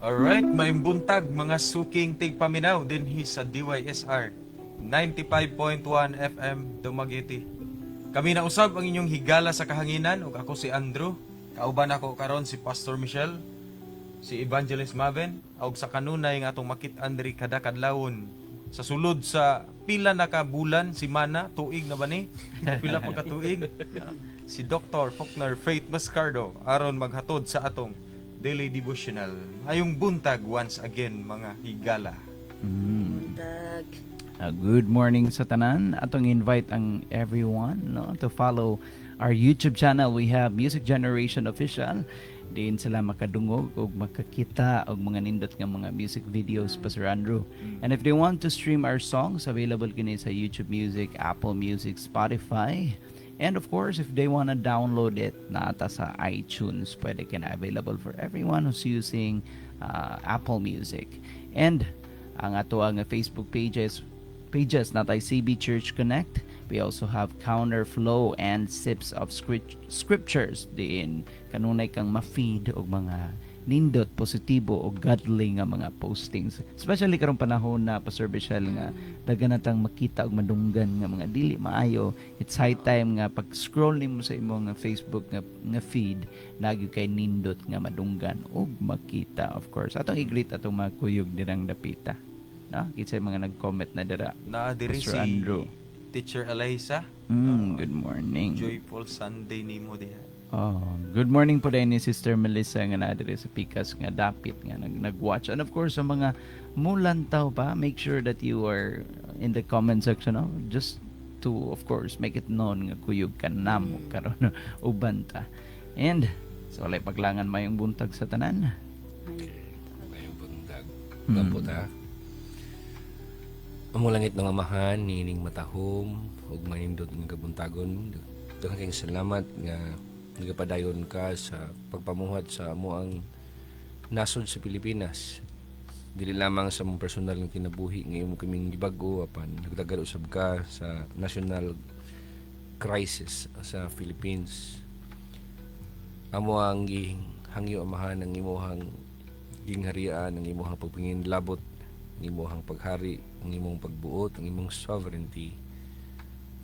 Alright, buntag mga suking tigpaminaw din sa DYSR 95.1 FM Dumaguete. Kami na usab ang inyong higala sa kahanginan ug ako si Andrew. Kauban ako karon si Pastor Michelle, si Evangelist Maven, ug sa kanunay nga atong makit-an diri kada kadlawon sa sulod sa pila na ka bulan, semana, tuig na ba ni? Pila pa ka tuig? Si Dr. Faulkner Faith Mascardo aron maghatod sa atong daily devotional. Ayong buntag once again mga higala. Dag. Good morning sa tanan. Atong invite ang everyone no to follow our YouTube channel. We have Music Generation Official. Diin sila makadungog o makakita og mga nindot nga mga music videos pa Sir Andrew. And if they want to stream our songs, available kini sa YouTube Music, Apple Music, Spotify. And of course, if they wanna download it, naata sa iTunes, pwede kina available for everyone who's using Apple Music. And ang ato ang Facebook pages natay CB Church Connect. We also have Counterflow and Sips of Scriptures. Diin kanunay kang ma-feed og mga nindot positibo o godly nga mga postings, especially karong panahon na pa-servicial nga daghan natang makita og madunggan nga mga dili maayo. It's high time nga pag scroll nimo sa imong Facebook nga feed lagi kay nindot nga madunggan og makita. Of course atong i-greet atong mga kuyog dirang dapita, no? Kitsa mga nag-comment na dira. Na diri si Pastor Andrew. Teacher Eliza. Good morning. Joyful Sunday nimo diha. Oh, good morning po din ni Sister Melissa nga na diri sa Pikas nga dapit nga nag-watch. And of course sa mga mulantaw pa, make sure that you are in the comment section, no? Just to of course make it known nga kuyog ka namo karon uban ta. And so walay paglangan mayong buntag sa tanan. Ngayong bundag. Gapot ha. Amulangit ng amahan, nining matahom, ug manindot ng kabuntagon. Daghang kayong salamat nga nagapadayon ka sa pagpamuhat sa amuang nasod sa Pilipinas. Dili lamang sa mong personal ng kinabuhi ngayon kaming gibago apan nagdagal usab ka sa national crisis sa Philippines. Amo ang hangyo amahan ng imuhang gingharian, ng imuhang pagpingin labot, ng imuhang paghari, ang imong pagbuot, ang imong sovereignty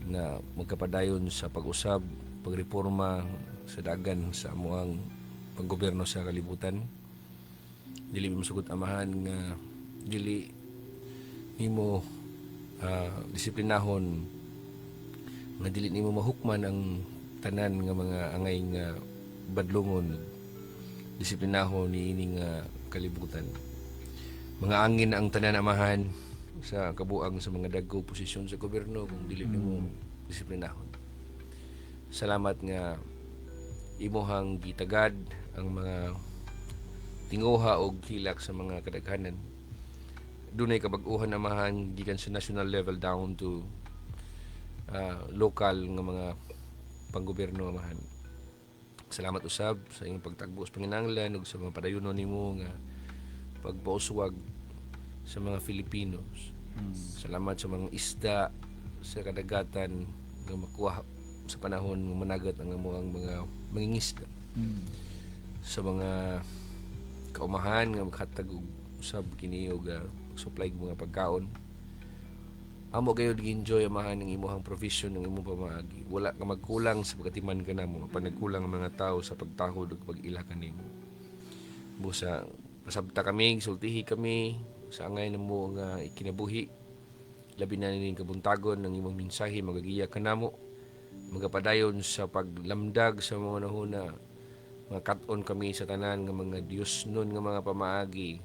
na magkapadayon sa pag-usab, pagreforma sa dagan sa amuang paggobyerno sa kalibutan. Dili mo sugot amahan nga dili nimo disiplinahon nga dili nimo mahukman ang tanan nga mga angay nga badlongon, disiplinahon niini nga kalibutan. Mga angin ang tanan amahan sa kabuang sa mga dagko posisyon sa gobyerno kung dili nimo disiplinahon. Salamat nga imuhang gitagad ang mga tinguha o hilak sa mga kadaghanan. Dunay kabag-uhan amahan gikan sa national level down to local nga mga panggobyerno amahan. Salamat usab sa inyong pagtagbo sa panginahanglan ug sa mga padayunon nimo nga pagpauswag sa mga Filipinos. Salamat sa mga isda sa kadagatan nga makuha sa panahon ng managat ang mga mangingisda. Sa mga kaumahan nga maghatag og usab kini og supply og mga pagkaon. Amo gayud gi-enjoy amahan ng imuhang provision ng imong pamaagi. Wala ka magkulang sa pagkatiman kanamo apan nagkulang ang mga tao sa pagtahod ug pag-ila kanimo. Busa pasabta kami, sultihi kami sa angay namo nga ikinabuhi. Labi na ning kabuntagon ng imong mensahe magagiya kanamo. Magapadayon sa paglamdag sa mga nahuna. Mga kat-on kami sa tanan ng mga Diyos nun ng mga pamaagi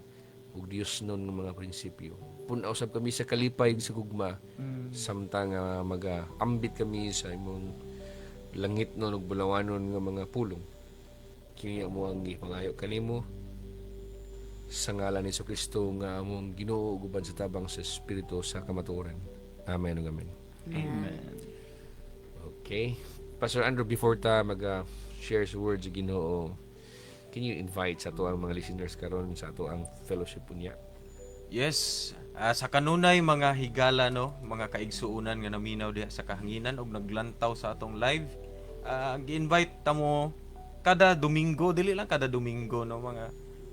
ug Diyos nun ng mga prinsipyo. Punaw usab kami sa kalipay sa gugma samtang mag-ambit kami sa imong langit nun ug bulawanon nga mga pulong. Kini amo ang gipangayo kanimo sa ngalan ni Jesucristo nga among Ginoo ug uban sa tabang sa Espiritu sa kamatuoran. Amen ug amen. Amen. Okay. Pastor Andrew, before ta mag-share sa words of Ginoo, can you invite sa ato ang mga listeners karon sa ato ang fellowship punya? Yes, sa kanunay mga higala no, mga kaigsuunan nga naminaw diha sa kahanginan ug naglantaw sa atong live. Gi-invite ta mo kada Domingo, dili lang kada Domingo no, mga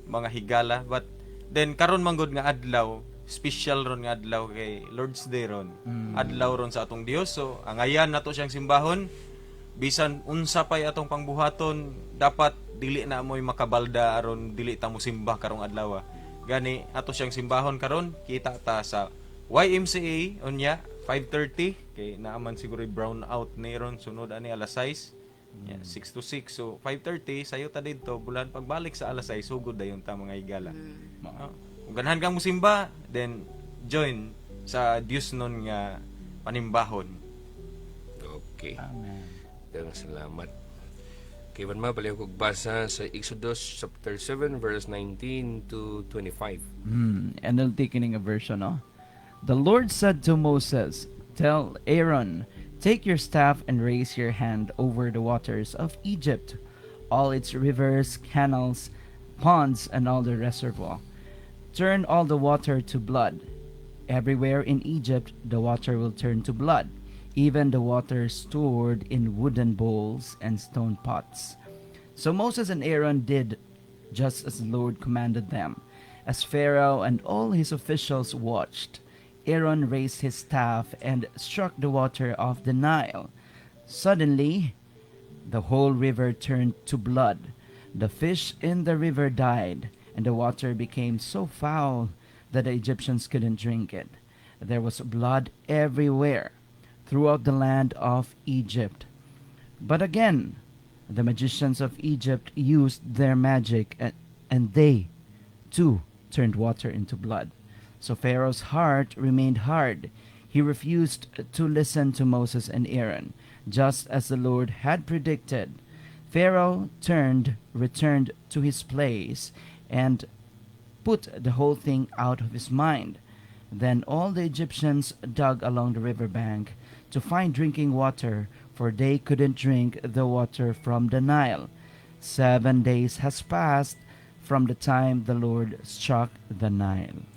mga higala, but then karon manggod nga adlaw, special ron nga adlaw kay Lord's Day ron. Adlaw ron sa atong Dios. So angayan nato siyang simbahon. Bisan unsa pay atong pangbuhaton, dapat dili na mo'y makabalda aron dili ta mo simba karong adlaw. Gani ato siyang simbahon karon, kita ta sa YMCA unya 5:30 kay naaman siguro brown out ni ron sunod ani alas 6. Yeah, 6 to 6. So 5:30 sayo ta didto, bulan pagbalik sa alas 6 sugod dayon ta mga higala. Kung ganahan kang musimba, then join sa Dios nun nga panimbahon. Okay. Amen. Daghang salamat. Kay man mabalik ko basa sa Exodus chapter 7 verse 19 to 25. NLT kining a version, no? The Lord said to Moses, "Tell Aaron, take your staff and raise your hand over the waters of Egypt, all its rivers, canals, ponds, and all the reservoir. Turn all the water to blood. Everywhere in Egypt the water will turn to blood, even the water stored in wooden bowls and stone pots." So Moses and Aaron did just as the Lord commanded them. As Pharaoh and all his officials watched, Aaron raised his staff and struck the water of the Nile. Suddenly, the whole river turned to blood. The fish in the river died, and the water became so foul that the Egyptians couldn't drink it. There was blood everywhere throughout the land of Egypt. But again, the magicians of Egypt used their magic, and they, too, turned water into blood. So Pharaoh's heart remained hard. He refused to listen to Moses and Aaron, just as the Lord had predicted. Pharaoh returned to his place, and put the whole thing out of his mind. Then all the Egyptians dug along the riverbank to find drinking water, for they couldn't drink the water from the Nile. 7 days has passed from the time the Lord struck the Nile.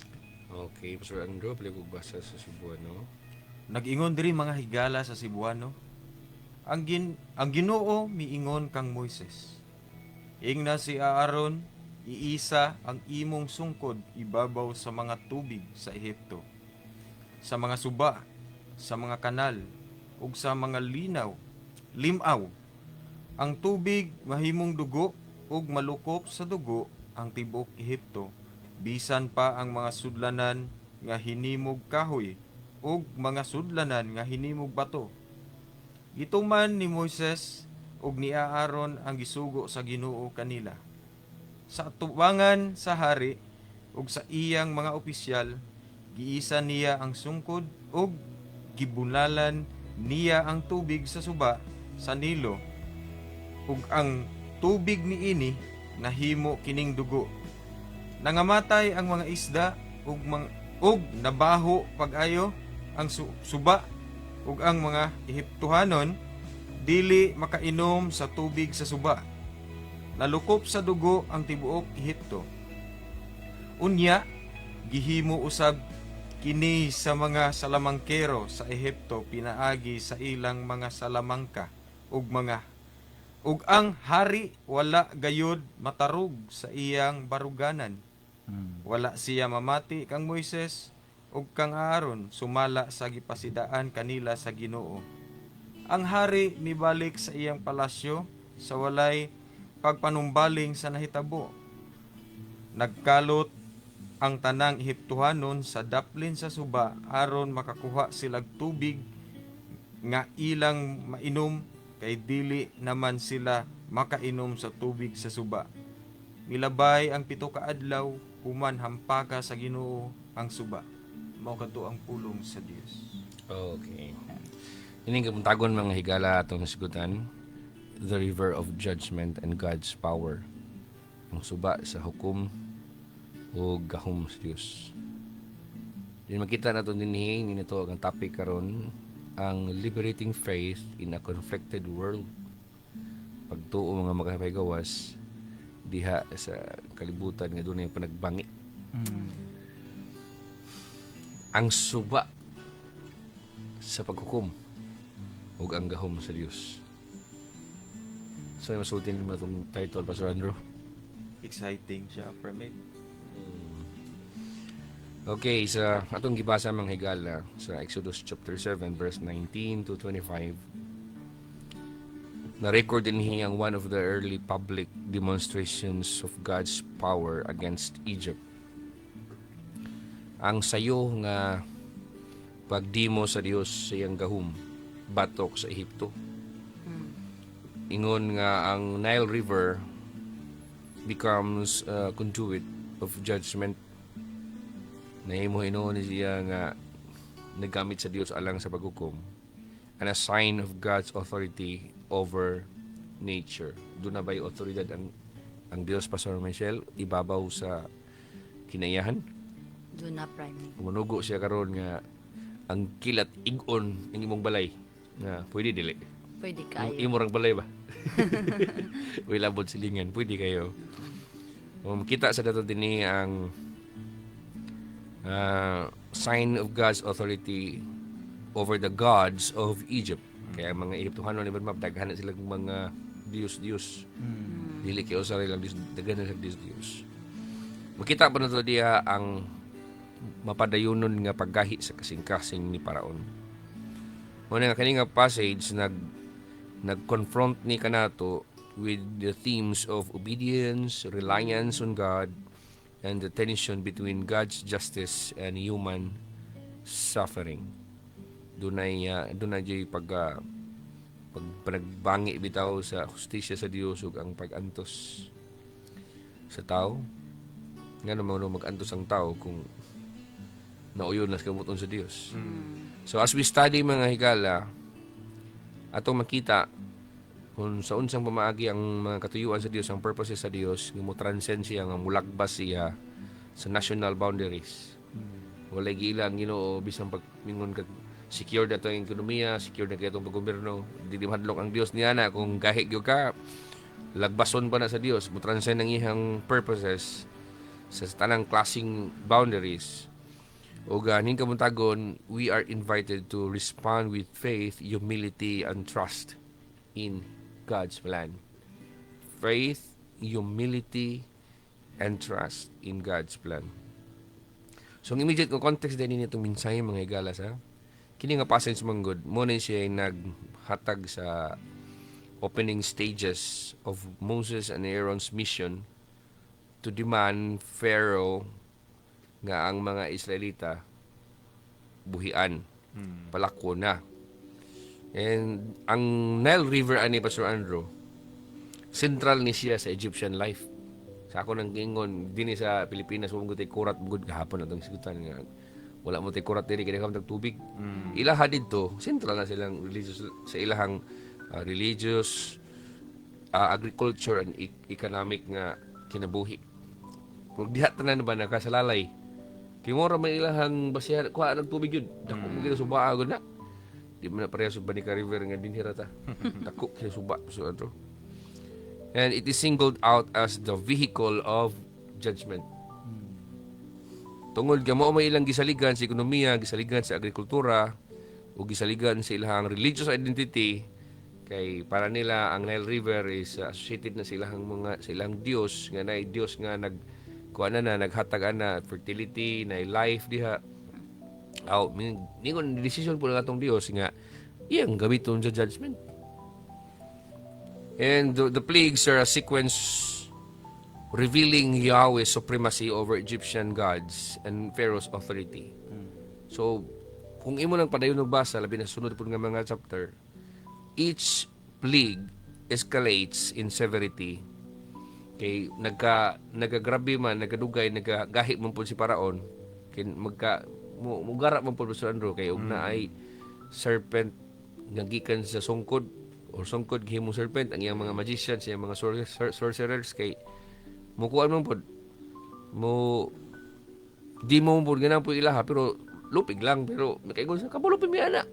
Okay, Pastor Andrew, balik ko basa sa Cebuano. Nag-ingon diri mga higala sa Cebuano, ang Ginoo miingon kang Moises. Ingna si Aaron, iisa ang imong sungkod ibabaw sa mga tubig sa Ehipto, sa mga suba, sa mga kanal, ug sa mga limaw. Ang tubig mahimong dugo, ug malukop sa dugo ang tibuok Ehipto, bisan pa ang mga sudlanan nga hinimog kahoy, ug mga sudlanan nga hinimog bato. Gituman ni Moises ug ni Aaron ang gisugo sa Ginoo kanila. Sa atubangan sa hari ug sa iyang mga opisyal, giisa niya ang sungkod ug gibunalan niya ang tubig sa suba sa Nilo, ug ang tubig niini nahimo kining dugo. Nangamatay ang mga isda ug nabaho pag-ayo ang suba, ug ang mga Ehiptohanon dili makainom sa tubig sa suba. Nalukop sa dugo ang tibuok Ehipto. Unya, gihimo usab kini sa mga salamangkero sa Ehipto pinaagi sa ilang mga salamangka ug ang hari wala gayud matarug sa iyang baruganan. Wala siya mamati kang Moises ug kang Aaron sumala sa gipasidaan kanila sa Ginoo. Ang hari mibalik sa iyang palasyo sa walay pagpanumbaling sa nahitabo. Nagkalot ang tanang Ehiptohanon sa daplin sa suba aron makakuha silag tubig nga ilang mainom, kay dili naman sila makainom sa tubig sa suba. Milabay ang 7 ka adlaw human hampaka sa Ginoo ang suba. Mao kadto ang pulong sa Dios. Okay. Ining kapuntagon mga higala atong sigutan, the river of judgment and God's power. Ang suba sa hukom o gahom sa Dios. Din makita nato dinhi nito ang topic karon, ang liberating faith in a conflicted world. Pagtuo mga makapay gawas diha sa kalibutan nga dunay panagbangi. Ang suba sa paghukom ug ang gahom sa Dios. So masultin mo itong title, Pastor Andrew? exciting siya from it. Okay, sa atong gibasa mga higala sa Exodus chapter 7 verse 19 to 25. Na-record din ang one of the early public demonstrations of God's power against Egypt. Ang sayo nga pagdimo sa Dios sa iyang gahum, batok sa Ehipto. Ingon nga ang Nile River becomes a conduit of judgment. Nahimo inoon siya nga nagamit sa Dios alang sa paghukom, and a sign of God's authority over nature. Doon na ba'y otoridad ang Dios, Pastor Michelle, ibabaw sa kinayahan? Doon na prime. Umunugo siya karon nga ang kilat igon ng imong balay nga pwede dili. Pwede kayo. Imo rang balay ba? Uy, labod silingan. Pwede kayo. Kita sa dato din ang sign of God's authority over the gods of Egypt. Kaya mga Egyptohano ni Badmap, daghan na silang mga Diyos-Diyos. Dili kayo sa rilang Diyos, daghan na silang Diyos-Diyos. Makita pa na ito diya ang mapadayunon nga paggahi sa kasing-kasing ni Paraon. Muna nga kaninga passage, nag-confront ni kanato with the themes of obedience, reliance on God, and the tension between God's justice and human suffering. Dunay pagbangi bitaw sa hustisya sa Dios ug ang pagantos sa tao. Nga naman mag-antos ang tao kung nauyon na sa kamuton sa Dios. So as we study mga higala, atong makita kung sa unsang pamaagi ang mga katuyuan sa Dios, ang purposes sa Dios, nga mo transcend siya, nga mulagbas siya sa national boundaries. Walay gila ang Ginoo bisan pagmingon kag secure na itong ekonomiya, secure na itong pag-gobyerno. Di mahadlok ang Dios niya na kung gahi gyud ka, lagbason pa na sa Dios, mo transcend ang iyang purposes sa tanang klaseng boundaries. O ganing kamuntagon, we are invited to respond with faith, humility, and trust in God's plan. Faith, humility, and trust in God's plan. So, ang immediate context din nito minsay mga igalas, ha? Kini nga passage manggod, mo na siya naghatag sa opening stages of Moses and Aaron's mission to demand Pharaoh nga ang mga Israelita buhian, palako na. And ang Nile River ani Pastor Andrew, central ni siya sa Egyptian life. Sa ako nang gingon dinhi sa Pilipinas mo tay kurat gud gahapon atong sigutan nga wala mo tay kurat diri kay kam tubig. Ilaha didto, central na silang religious sa ilahang religious, agriculture and economic nga kinabuhi. Kung diha tanan ba nakasalalay, kay mo ra may ilahang basihan kuha ng tubig yun. Dako mo gina suba agad na. Di man na pareha sa Banica River nga dinhi ra ta. Dako kay suba so adto. And it is singled out as the vehicle of judgment. Tungod ka mo may ilang gisaligan sa ekonomiya, gisaligan sa agrikultura, o gisaligan sa ilang religious identity, kay para nila ang Nile River is associated na sa ilang Dios, nga na Dios nga naghatag na fertility, na life diha. Ningon decision po ng atong Dios nga iyang gamiton sa judgment. And the plagues are a sequence revealing Yahweh's supremacy over Egyptian gods and Pharaoh's authority. So, kung imo nang padayon basa, labi na sunod po nga mga chapter, each plague escalates in severity. Kay nagagrabe man, nagadugay, nagagahi man po si Paraon, kay mugarap man po sa Andro, kay ugna ay serpent nga gikan sa sungkod, or sungkod gihimong serpent, ang iyang mga magicians, iyang mga sorcerers, kay mukuan mo po, di mo po ganang po ilaha, pero lupig lang, pero nakaingon sa kabulupin mi ana.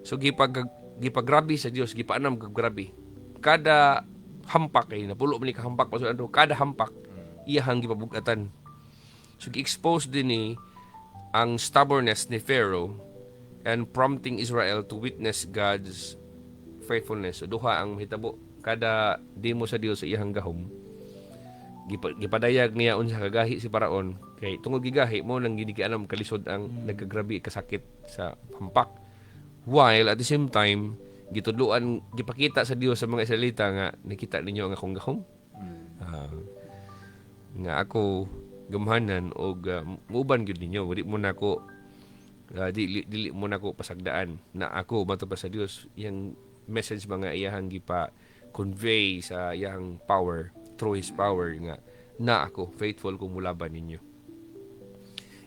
So gipagrabi sa Dios, gipaanam kag grabe. Kada hampak kay napulo man ni kahampak pa sa ano, kada hampak iyahang gipabugatan. So gi-expose din ni ang stubbornness ni Pharaoh and prompting Israel to witness God's faithfulness. So duha ang mahitabo, kada demo sa Dios sa iyang gahom, gipadayag niya unsa kagahi si Paraon kay tungod gigahi mo nang gini anam kalisod ang nagkagrabe kasakit sa hampak. While at the same time gitudloan gipakita sa Dios sa mga Israelita nga nakita ninyo ang akong gahom. Nga ako gamhanan og muuban gyud ninyo dili mo nako dili mo nako pasagdaan na ako bato pa sa Dios yang message mga iyahang gipa convey sa iyang power through His power nga na ako faithful kung mulaban ninyo.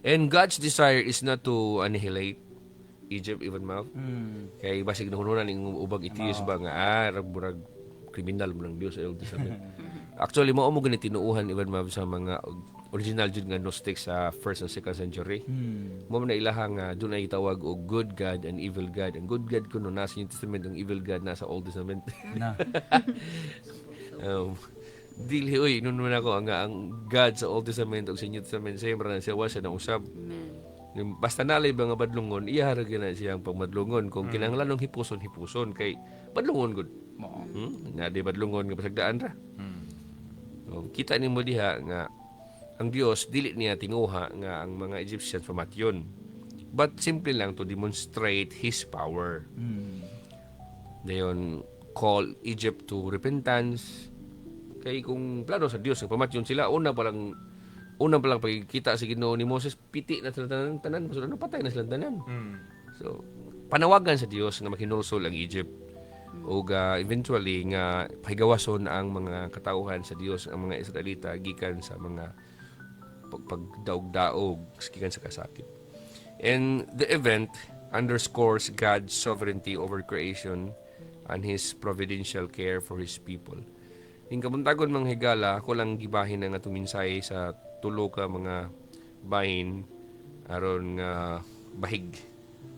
And God's desire is not to annihilate Egypt even mouth. Kay basig nahununan ning ubang itiyos ba nga murag kriminal mo ng Dios sa Old Testament. Actually mo gani tinuuhan even mouth sa mga original jud nga Gnostics sa 1st and 2nd century. Mo na ilaha nga doon ay tawag og good God and evil God. Ang good God kuno nasa New Testament, ang evil God nasa Old Testament. Na. Dili oy nuno na ko ang God sa Old Testament ug sa New Testament same ra siya wasa na usab. Amen. Basta nalay mga badlungon iya ra gyud siyang pagmadlungon kung kinahanglan hipuson badlungon gud. Nga di badlungon nga pasagdaan ra. Kita nimo diha nga ang Dios dili niya tinguha nga ang mga Egyptians pamatyon. But simple lang to demonstrate His power. Dayon call Egypt to repentance. Kay kung plano sa Dios nga pamatyon sila una pa lang pagkita sa Ginoo ni Moses piti na sila tanan so patay na sila tanan. So panawagan sa Dios nga makinulsol ang Egypt. O eventually nga pahigawason ang mga katauhan sa Dios ang mga Israelita gikan sa mga pagdaog-daog gikan sa kasakit. And the event underscores God's sovereignty over creation and His providential care for His people. Ing kabuntagon mga higala, ako lang gibahin ang atong minsay sa tulo ka mga bahin aron nga bahig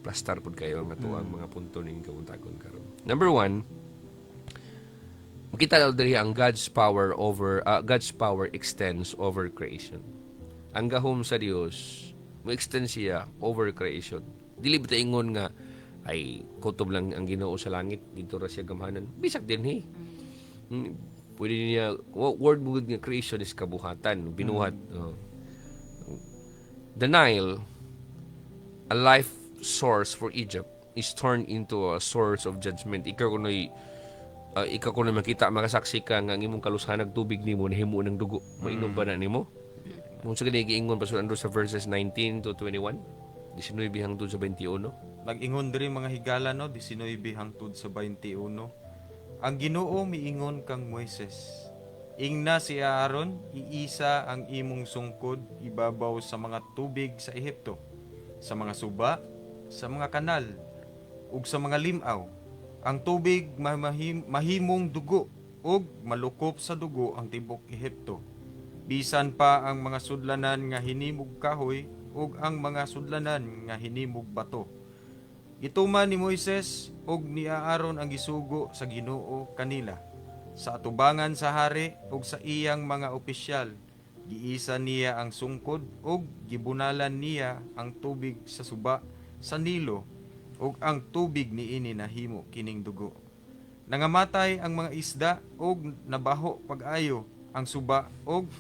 plastar pud kayo ang ato ang mga punto ning kabuntagon karon. Number 1, makita daw diri ang God's power extends over creation. Ang gahom sa Dios mo-extend siya over creation. Dili bitaw ingon nga ay kutob lang ang Ginoo sa langit dito ra siya gamhanan. Bisag din pwede niya word mo nga creation is kabuhatan, binuhat. The Nile, a life source for Egypt, is turned into a source of judgment. Ikaw kunoy makita makasaksi ka nga ang imong kalusanag tubig nimo nahimo ng dugo. Mainom ba na nimo? Kung sa ganyan giingon Pastor Andrew sa verses 19 to 21, 19 hangtod sa 21. Nag-ingon diri mga higala 19 hangtod sa 21. Ang Ginoo miingon kang Moises, ingna si Aaron, iisa ang imong sungkod ibabaw sa mga tubig sa Ehipto, sa mga suba, sa mga kanal, ug sa mga limaw. Ang tubig mahimong dugo, ug malukop sa dugo ang tibok Ehipto. Bisan pa ang mga sudlanan nga hinimog kahoy, ug ang mga sudlanan nga hinimog bato. Gituman ni Moises ug ni Aaron ang gisugo sa Ginoo kanila sa atubangan sa hari ug sa iyang mga opisyal. Giisa niya ang sungkod ug gibunalan niya ang tubig sa suba sa Nilo ug ang tubig niini nahimo kining dugo. Nangamatay ang mga isda ug nabaho pag-ayo ang suba ug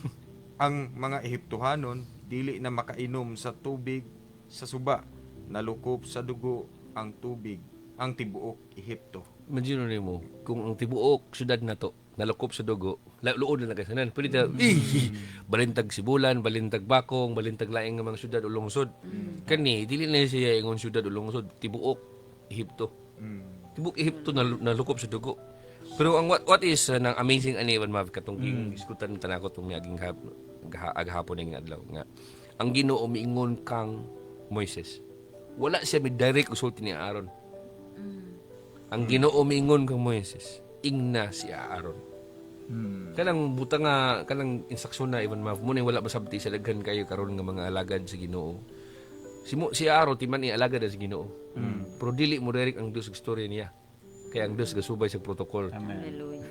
ang mga Ehiptohanon dili na makainom sa tubig sa suba, nalukop sa dugo ang tubig, ang tibuok Ehipto. Imagine mo, kung ang tibuok syudad na to, nalukop sa dugo, luod na nagkasanan. Pwede na, balintag Sibulan, balintag Bakong, balintag laing ng mga syudad o lungsod. Kani, dili na siya ingon syudad o lungsod, tibuok Ehipto. Tibuok Ehipto nalukop sa dugo. Pero ang what is nang amazing ani man mav katong diskutan tanako tong aging aghapon ning adlaw nga ang Ginoo miingon kang Moises. Wala siya may direct usulti ni Aaron. Ang Ginoo miingon kang Moises, ingna si Aaron. Kanang buta nga kanang instruksyon na even mav mo wala basabti sa daghan kayo karon nga mga alagad sa Ginoo. Si Aaron timan ni alagad sa Ginoo. Pero dili mo direct ang Dios istorya niya. Kaya ang Diyos gasubay sa protocol. Hallelujah.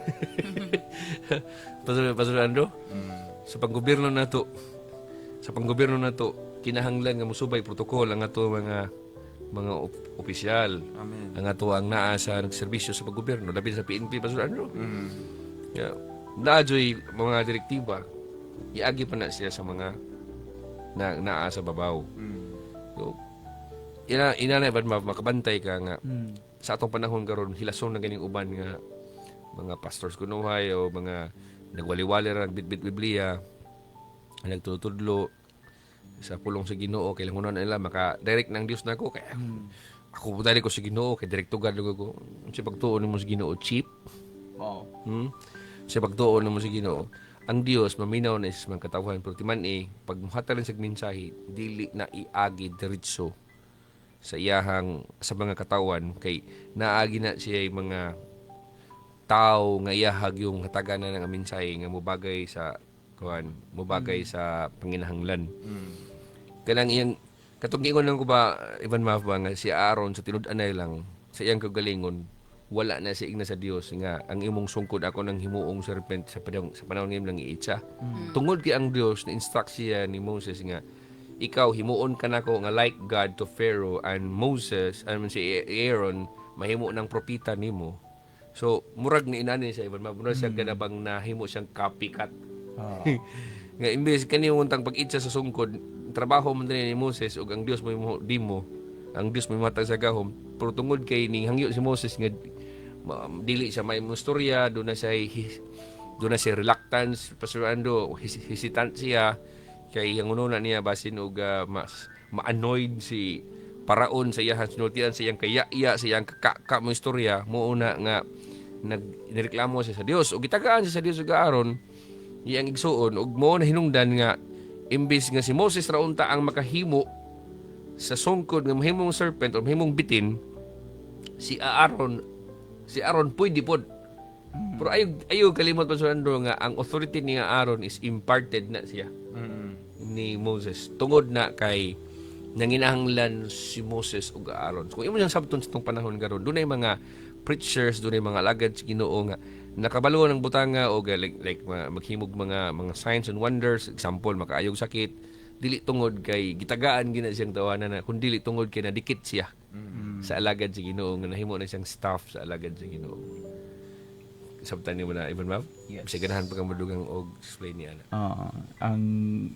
Pastor Andrew, sa panggobyerno na to, kinahanglan nga musubay protocol ang ato mga opisyal. Amen. Ang ato ang naa sa nagserbisyo sa panggobyerno, labi sa PNP, Pastor Andrew. Yeah. Naadyo'y mga direktiba iagi pa na siya sa mga naa sa babaw. So, ina na ba makabantay ka nga sa atong panahon karon hilason na ganing uban nga mga pastors kunuhay o mga nagwaliwali ra bitbit Biblia nagtutudlo sa pulong sa Ginoo kay langonon nila maka direct ng Dios nako kay ako dali ko sa Ginoo kay direkto gad ko sa pagtuon nimo sa Ginoo cheap. Wow. Sa pagtuon nimo sa Ginoo ang Dios maminaw na is mga katawhan pero timan pag muhatalan sa mensahe dili na iagi diretso sa iyahang sa mga katawan kay naagi na siya mga tao nga iyahag yung hataganan ng mensahe nga mubagay sa mubagay sa panginahanglan. Kanang iyang katong ingon lang ko ba Ivan Mafba nga si Aaron sa tinud-anay lang sa iyang kagalingon wala na si igna sa Dios nga ang imong sungkod ako ng himuong serpent sa panahon ngayong lang iitsa. Tungod kay ang Dios na instruct siya ni Moses nga ikaw himuon ka nako nga like God to Pharaoh and Moses si Aaron mahimo ng propita nimo. So murag ni inani sa Ivan Mafba siya ganabang nahimo siyang copycat. Nga imbes kani untang pag-itsa sa sungkod trabaho man din ni Moses ug ang Dios mo dimo ang Dios mo matag sa gahom pero tungod kay ning hangyo si Moses nga dili siya may istorya do na siya reluctance pasurando hesitant siya kay ang ununa niya basin og ma-annoyed si paraon sa iyang sinultian sa iyang kaya sa iyang ka mo istorya mo una nga nagreklamo siya sa Dios ug gitagaan siya sa Dios ug Aaron iyang igsuon ug mo na hinungdan nga imbes nga si Moses ra unta ang makahimo sa sungkod nga mahimong serpent o mahimong bitin si Aaron pwede pod. Pero ayaw kalimot pa sa nga ang authority ni Aaron is imparted na siya ni Moses. Tungod na kay nanginahanglan si Moses ug Aaron. So, kung imo siyang sabton sa itong panahon karon, dunay mga preachers, dunay mga alagad sa Ginoo nga nakabalo ng butanga o like maghimog mga signs and wonders, example makaayog sakit, dili tungod kay gitagaan gina siyang tawanan na kun dili tungod kay nadikit siya sa alagad sa Ginoo nga nahimo na siyang staff sa alagad sa Ginoo. Sabtan niyo na Ivan Mav? Yes. Kasi ganahan pa kang madugang og explain niya na. Ang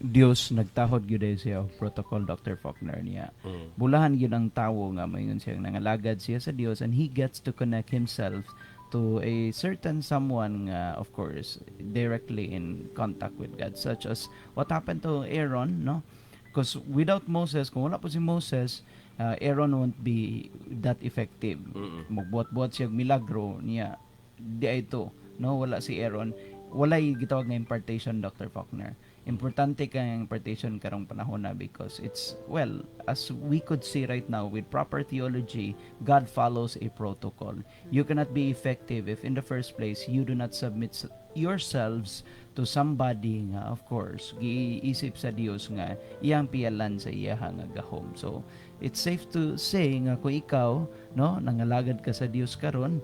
Dios nagtahod gyud siya og protocol Dr. Faulkner niya. Bulahan gyud ang tawo nga mayon siya nangalagad siya sa Dios and he gets to connect himself to a certain someone of course directly in contact with God such as what happened to Aaron, no? Because without Moses, kung wala po si Moses, Aaron won't be that effective. Magbuhat-buhat siya milagro niya di ito, no? Wala si Aaron, wala gitawag nga impartation, Dr. Faulkner. Importante ka ang impartation karong panahon na because it's, well, as we could see right now with proper theology, God follows a protocol. You cannot be effective if in the first place you do not submit yourselves to somebody nga, of course, giisip sa Dios nga iyang pialan sa iyang nga gahom. So it's safe to say nga kung ikaw, no, nangalagad ka sa Dios karon,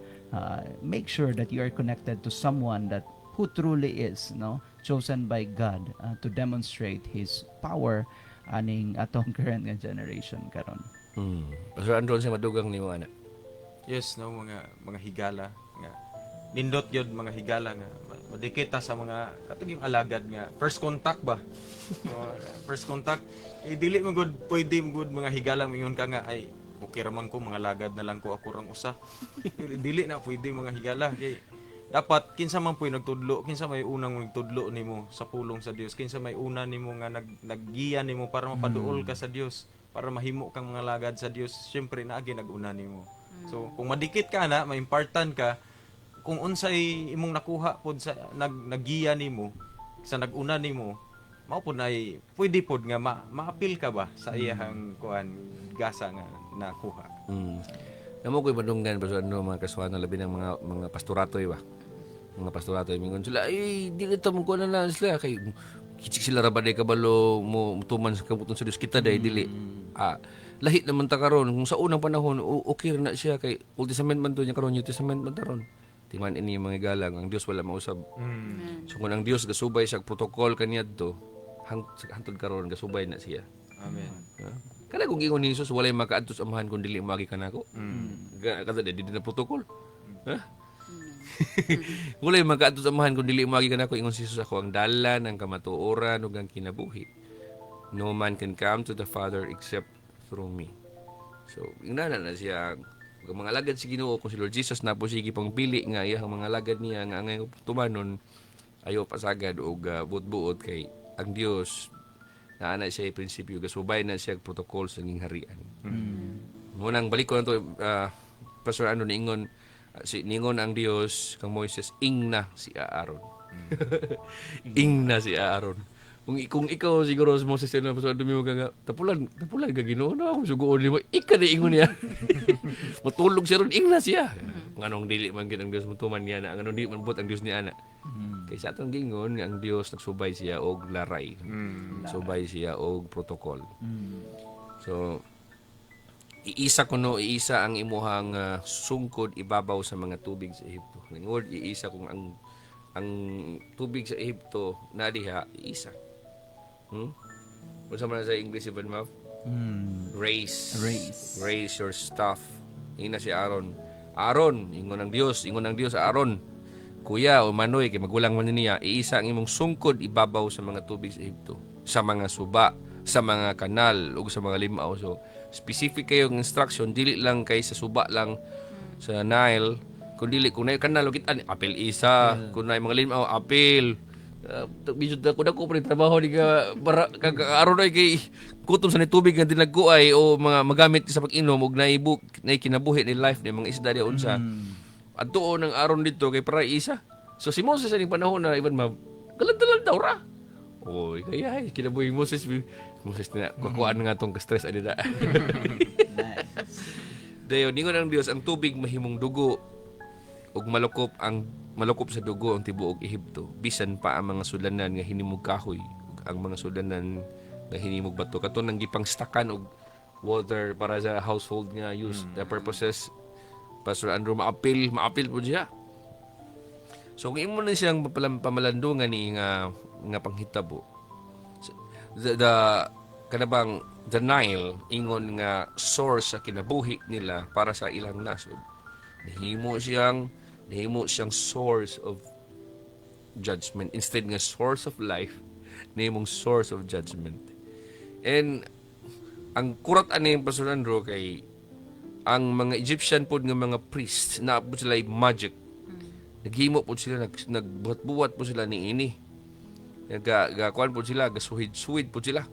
make sure that you are connected to someone that who truly is, no, chosen by God to demonstrate His power aning atong current nga generation karon. Pastor Andron sa madugang ni mo ana. Yes, no, mga higala nga nindot yun mga higala nga madikita sa mga katong yung alagad nga first contact ba. So, first contact dili mo good pwede mo good mga higala mingon ka nga ay okay raman ko mga lagad na lang ko ako rang usa. Dili na pwede mga higala kay dapat kinsa man po'y nagtudlo, kinsa may unang nagtudlo nimo sa pulong sa Dios, kinsa may una nimo nga naggiya nimo para mapaduol ka sa Dios, para mahimo kang mga lagad sa Dios, syempre naagi naguna nimo. So kung madikit ka na, maimpartan ka, kung unsay imong nakuha pod sa naggiya nimo sa naguna nimo, mao pod ay pwede pod nga maapil ka ba sa iyang kuan gasa nga nakuha. Namo ko'y madunggan pa sa mga kasuhan labi ng mga pastoratoy ba. Mga pastoratoy mingon sila ay dili ta mo ko na sila kay kitsik sila ra ba day kabalo mo tuman sa kabuton sa Dios kita day dili. Lahi naman ta karon kung sa unang panahon okay na siya kay Old Testament man to nya karon New Testament man taron. Tingman ini mga galang ang Dios wala mausab. So kung ang Dios gasubay sa protocol kaniadto hangtod karon gasubay na siya. Amen. Kana kung ingon ni Jesus walay makaadto sa amahan kun dili magi kanako. Kada di na protocol. Ha? Walay magkaato samahan kung dili magi kanako ingon si Jesus, ako ang dalan, ang kamatuoran ug ang kinabuhi. No man can come to the Father except through me. So, ingana na siya ang mga alagad si Ginoo kung si Lord Jesus na po sige pang pili nga iyang mga alagad niya nga ang tumanon ayo pasagad og buot-buot kay ang Dios na ana siya prinsipyo gasubay na siya protocol sa nging harian. Munang balik ko na to Pastor ano niingon si ningon ang Dios kang Moises ingna si Aaron. Ingna si Aaron. Kung ikaw siguro sa Moses na Pastor dumi mo nga tapulan ka Ginoo na ako suguon nimo ika na ingon niya. Matulog siya ron ingna siya. Nganong dili man gid ang Dios mutuman niya na nganong dili man buot ang Dios ni ana. Kay sa atong gingon nga ang Dios nagsubay siya og laray. Subay siya og protocol. So iisa ang imuhang sungkod ibabaw sa mga tubig sa Ehipto. Ngod iisa kung ang tubig sa Ehipto na diha iisa. Unsa man sa English ibon mo? Raise your staff. Ina si Aaron. Aaron, ingon ang Dios sa Aaron. Kuya o Manoy, kay magulang man niya, iisa ang imong sungkod ibabaw sa mga tubig sa Ehipto, sa mga suba, sa mga kanal, o sa mga limaw. So, specific kayo ng instruction, dili lang kay sa suba lang sa Nile, kung dili, kung na yung kanal, apel isa, kung na yung mga limaw, apel. Bisod na ko pa rin trabaho, di ka, araw na kay kutom sa tubig nga dinagkuay o mga magamit sa pag-inom, o na kinabuhi ni life, ni mga isda di unsa. At doon ang aron dito kay para isa. So si Moses sa panahon na iban galad-galad daw ra. Oy, kaya kinabuhi Moses na kukuan nga tong ka-stress ani da. Dayon ningon ang Dios ang tubig mahimong dugo ug malukop sa dugo ang tibuok Ehipto. Bisan pa ang mga sudanan nga hinimog kahoy ug ang mga sudanan nga hinimog bato katon nang gipang stakan og water para sa household nga use the purposes. Pastor Andrew maapil po siya. So kung imo na siyang pamalandungan ni nga panghitabo. The Nile ingon nga source sa kinabuhi nila para sa ilang nasod. Nahimo siyang source of judgment instead nga source of life, nahimong source of judgment. And ang kurat ani Pastor Andrew kay ang mga Egyptian po ng mga priests na po sila magic. Naghimo po sila, nagbuhat-buhat po sila ni ini. Nagkuhan po sila, gasuhid-suhid po sila.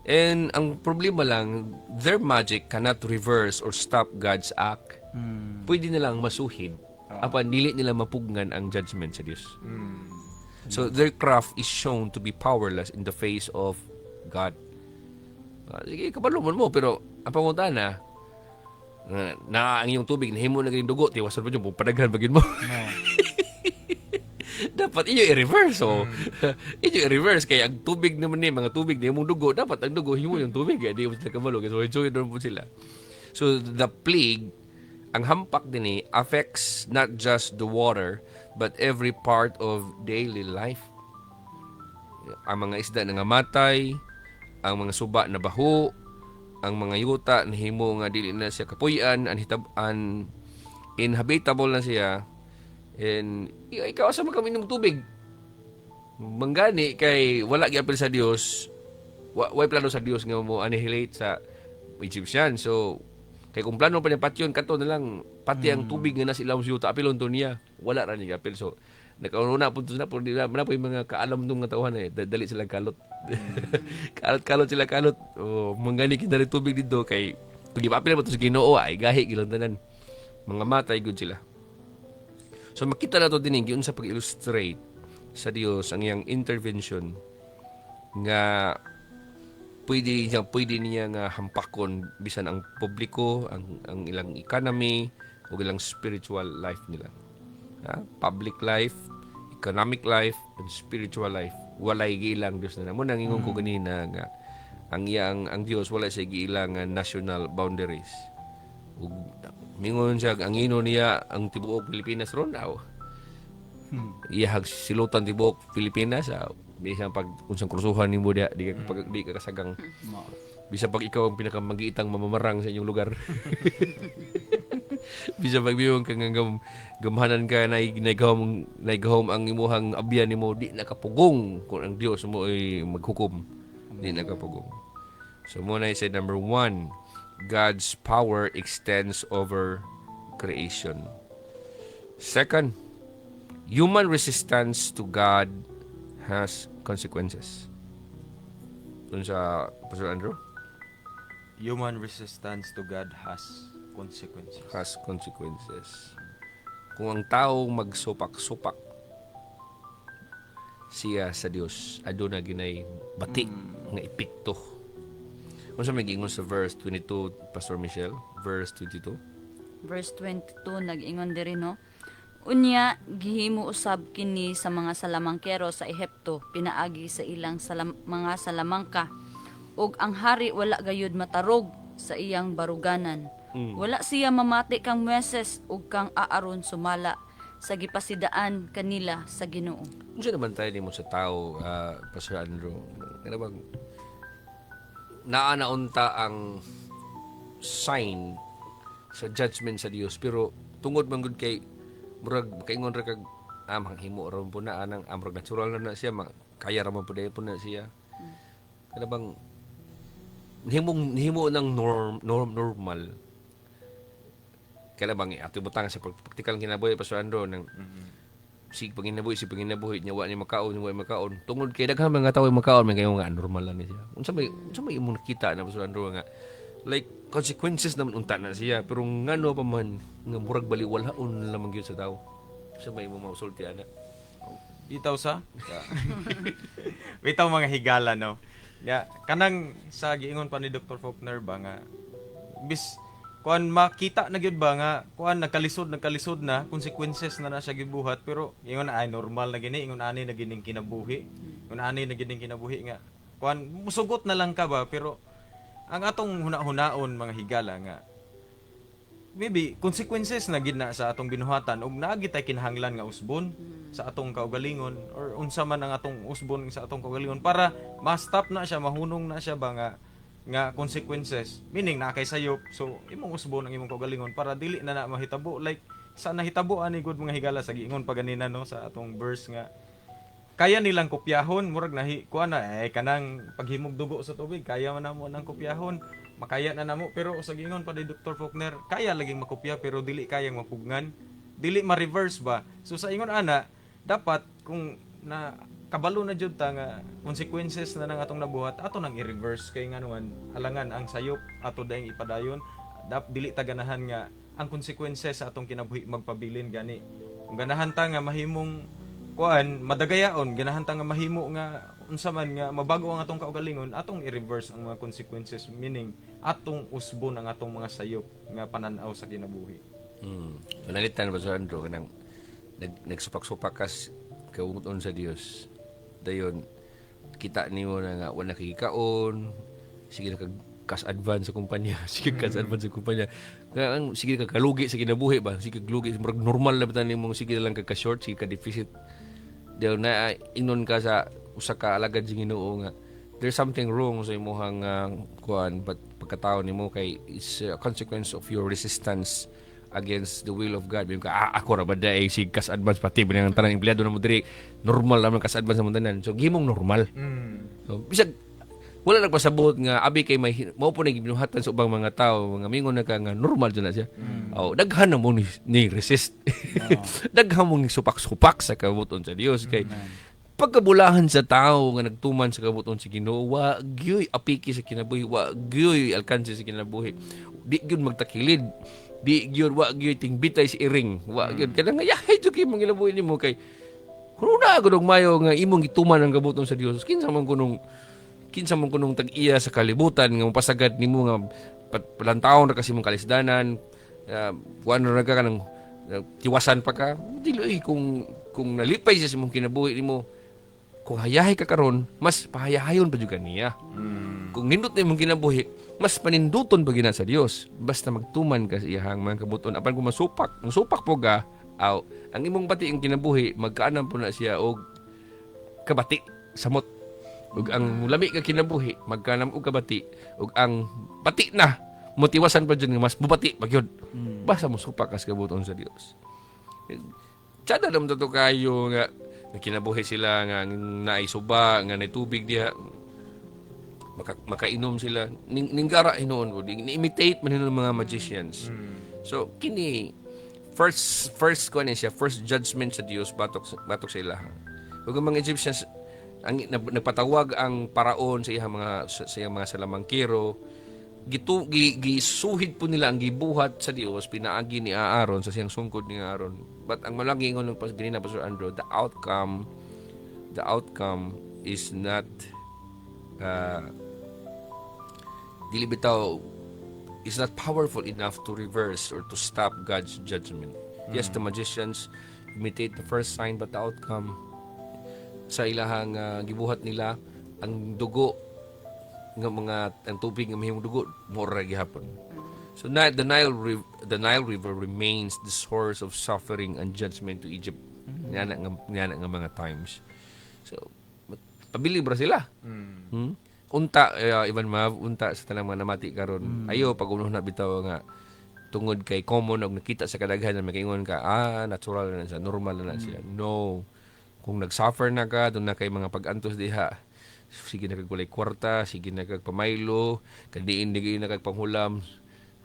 And ang problema lang, their magic cannot reverse or stop God's act. Pwede nilang masuhid. Apan dili nila mapugnan ang judgment sa Diyos. So their craft is shown to be powerless in the face of God. Sige, kapaluman mo, pero ang pangunta na ang iyong tubig nahimo na gayong dugo, tiwasan mo yung padaghan bagin mo. Dapat iyo i-reverse. Iyo i-reverse kaya ang tubig naman ni mga tubig na yung dugo, dapat ang dugo himo yung tubig, di mo sila kabalo. So enjoy doon po sila. So the plague, ang hampak din affects not just the water but every part of daily life. Ang mga isda na ngamatay, ang mga suba na baho, ang mga yuta na himo nga dili na siya kapuy-an, inhabitable na siya. And ikaw sa magkaminom tubig. Manggani kay wala gyapil sa Dios. Way plano sa Dios nga mo annihilate sa Egyptian. So kay kung plano pa niya patyon kato na lang pati ang tubig nga nasa ilawom sa yuta apilon to niya. Wala ra niya apil. So nakauna po na po yung mga kaalam nung nga tawhan dali sila kalot. kalot sila kalot. Manggani kita rin tubig dito kay kung ipapil mo to sa Ginoo ay gahi gilang tanan. Mga matay gud sila. So makita na to din yun sa pag-illustrate sa Dios ang iyang intervention nga pwede niya nga hampakon bisan ang publiko, ang ilang economy o ilang spiritual life nila. Public life, economic life, and spiritual life. Walay giilang Dios na. Mo nang ingon ko ganina nga ang Dios wala sa giilang national boundaries. Ug mingon siya ang ino niya ang tibuok Pilipinas ron daw. Iyahag silutan tibuok Pilipinas bisan pag unsang krusuhan nimo di ka kasagang. Bisa pag ikaw ang pinakamagiitang mamamarang sa inyong lugar. Bisa pagbiyong ka nga gamhanan ka naigahom ang imuhang abyan nimo di nakapugong kung ang Dios mo ay maghukom. Di nakapugong. So muna say number 1, God's power extends over creation. Second, human resistance to God has consequences. Dun sa Pastor Andrew? Human resistance to God has consequences. Has consequences. Kung ang tao magsupak-supak siya sa Dios, aduna ginay batik nga epekto. Kung sa mag-ingon sa verse 22, Pastor Michelle, verse 22. Verse 22, nag-ingon diri no. Unya, gihimo usab kini sa mga salamangkero sa Ehipto, pinaagi sa ilang mga salamangka. Ug ang hari wala gayud matarog sa iyang baruganan. Wala siya mamati kang Moises ug kang Aaron sumala sa gipasidaan kanila sa Ginoo. Unsa naman tayo nimo sa tao, Pastor Andrew? Ano bang naanaunta ang sign sa judgment sa Dios pero tungod man gud kay murag kaingon ra kag manghimo ra po na anang amrog natural na siya kaya ra man po na siya. Ano bang himo ng normal kaya bang ato butang sa practical kinabuhi Pastor Andrew ng si panginabuhi niya wa ni makaon tungod kay daghan mga tawo makaon may kayo nga normal lang ni siya unsa may imong nakita na Pastor Andrew nga like consequences naman unta na siya pero ngano pa man nga murag baliwalaon lamang gyud sa tawo sa may imong mausulti ana Bitaw sa? Bitaw mga higala, no? Kanang sa giingon pa ni Dr. Faulkner ba nga, bis, kuan makita na gyud ba nga, kuan nagkalisod na, consequences na siya gibuhat, pero ingon ay normal na gini, ingon ani na gining kinabuhi. Ingon ani na gining kinabuhi nga. Kuan, musugot na lang ka ba, pero ang atong huna-hunaon mga higala nga, maybe consequences na gid na sa atong binuhatan ug naagi tay kinahanglan nga usbon sa atong kaugalingon or unsa man ang atong usbon sa atong kaugalingon para ma-stop na siya mahunong na siya ba nga consequences meaning na kay sayop so imong usbon ang imong kaugalingon para dili na mahitabo like sa nahitabo ani gud mga higala sa giingon pa ganina no sa atong verse nga kaya nilang kopyahon murag kuan na kanang paghimog dugo sa tubig kaya man namo nang kopyahon makaya na namo pero sa giingon pa ni Dr. Faulkner kaya laging makopya pero dili kayang mapugnan dili ma-reverse ba so sa ingon ana dapat kung na kabalo na jud ta nga consequences na nang atong nabuhat ato nang i-reverse kay nganuan alangan ang sayop ato daing ipadayon dili ta ganahan nga ang consequences sa atong kinabuhi magpabilin gani kung ganahan ta nga mahimong kuan madagayaon ganahan ta nga mahimo nga unsa man nga mabago ang atong kaugalingon atong i-reverse ang mga consequences meaning atong usbon ang atong mga sayop nga pananaw sa kinabuhi. Nalitan ba sa Andrew kanang nagsupak-supak kas kauton sa Dios. Dayon kita nimo na nga wala kikaon, sige na kas advance sa kumpanya, sige kas advance sa kumpanya. Nga sige ka kalugi sa kinabuhi ba, sige kalugi murag normal na bitan nimo sige lang ka short, sige ka deficit. Dayon na ingnon ka sa usa ka alagad sa Ginoo nga there's something wrong sa imong kuan pagkatao nimo kay it's a consequence of your resistance against the will of God. Bim ka ako ra ba dai sig kas advance pati binang tanan empleyado na mo diri normal naman kas advance sa tanan. So gimong normal. So bisag wala nagpasabot nga abi kay may mao po nagibinuhatan sa ubang mga tao nga mingon na ka nga normal dyan na siya. Daghan na mo ni resist. Daghan mo ni supak-supak sa kabuton sa Dios kay pagkabulahan sa tao nga nagtuman sa kabuton si Ginoo wa gyoy apiki sa kinabuhi wa gyoy alkanse sa kinabuhi di gyud magtakilid di gyud wa gyoy tingbitay si iring wa gyud kada nga yahay jud kay mong kinabuhi nimo kay kuno na gud mayo nga imong gituman ang kabuton sa Dios kinsa man kunong tag-iya sa kalibutan nga mapasagad nimo nga palantawon ra kasi mong kalisdanan ano ra ka kanang tiwasan pa ka dili kung nalipay sa imong kinabuhi nimo kung hayahay ka karon mas pahayahayon pa jud kaniya kung nindot na imong kinabuhi mas paninduton pa gina sa Dios basta magtuman ka sa iyang mga kabuton apan kung masupak po ka ang imong pati ang kinabuhi magkaanan po na siya og kabati samot ug ang lami ka kinabuhi magkanam og kabati ug ang pati na motiwasan pa dyan nga mas bubati pag yun. Basta mo supakas kabuton sa Dios. Tsada naman to kayo nga kinabuhi sila nga naisuba, nga naitubig diha. Makainom sila. Ninggara hinoon ko. Ni-imitate man ng mga magicians. So, kini, first ko siya, first judgment sa Dios batok sa ilaha. Ug ang mga Egyptians, nagpatawag ang paraon sa iyang mga salamangkero, gisuhid po nila ang gibuhat sa Dios, pinaagi ni Aaron sa siyang sungkod ni Aaron. But ang malaki ingon ng ganina Pastor Andrew, the outcome is not dili bitaw is not powerful enough to reverse or to stop God's judgment. Yes, the magicians imitate the first sign, but the outcome sa ilahang gibuhat nila, ang dugo ang tubig nga mahimong dugo mura gihapon. So the Nile River remains the source of suffering and judgment to Egypt. Nga mga times. So pabilib ra sila. Unta Ivan Mav, unta sa tanang mga namati karon. Ayo pag uno na bitaw nga tungod kay common og nakita sa kadaghanan makaingon ka natural na siya, normal na siya. No. Kung nag-suffer na ka, doon na kay mga pag-antos diha. Sige na kagulay kwarta, sige na kagpamaylo, kadiin di na kagpanghulam.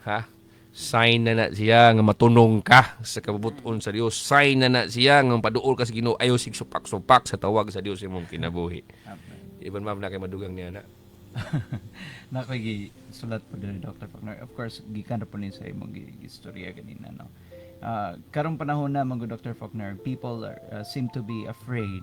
Ha? Sign na siya nga matunong ka sa kabubuton sa Dios. Sign na siya nga paduol ka sa Ginoo, ayo sig supak-supak sa tawag sa Dios imong kinabuhi. Iban ma'am na kay madugang niya na. Nakagi sulat po din Dr. Faulkner. Of course, gikan na po ni sa imong istorya ganina, no. Karong panahon na mga Dr. Faulkner, people seem to be afraid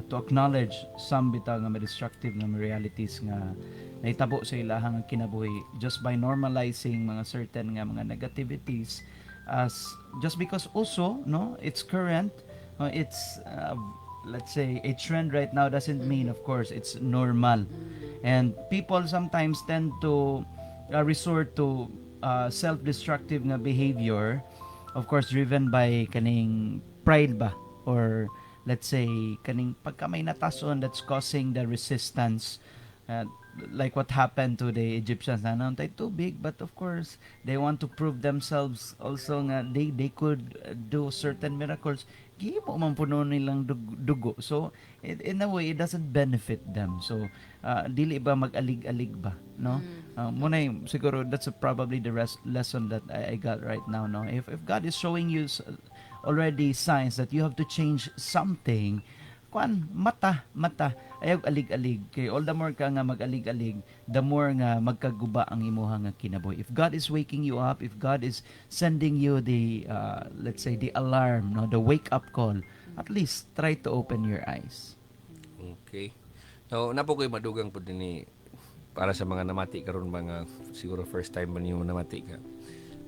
to acknowledge some bitaw nga destructive nga realities nga nahitabo sa ilahang kinabuhi just by normalizing mga certain nga mga negativities as just because also, no, it's current, it's let's say a trend right now doesn't mean of course it's normal, and people sometimes tend to resort to self-destructive nga behavior, of course driven by kaning pride ba, or let's say kaning pagka may natason that's causing the resistance, like what happened to the Egyptians na tay too big, but of course they want to prove themselves also nga they could do certain miracles. Gihimo man puno nilang dugo, so in a way it doesn't benefit them. So dili ba mag-alig-alig ba, no? Muna siguro that's probably the lesson that I got right now, no. If God is showing you already signs that you have to change something, mata ayog alig-alig kay all the more ka nga mag-alig-alig, the more nga magkaguba ang imuha nga kinabuhi. If God is waking you up, if God is sending you the let's say the alarm, no, the wake up call, at least try to open your eyes. Okay. So napo koy madugang pud ni para sa mga namati karon, mga siguro first time man nimo namati ka.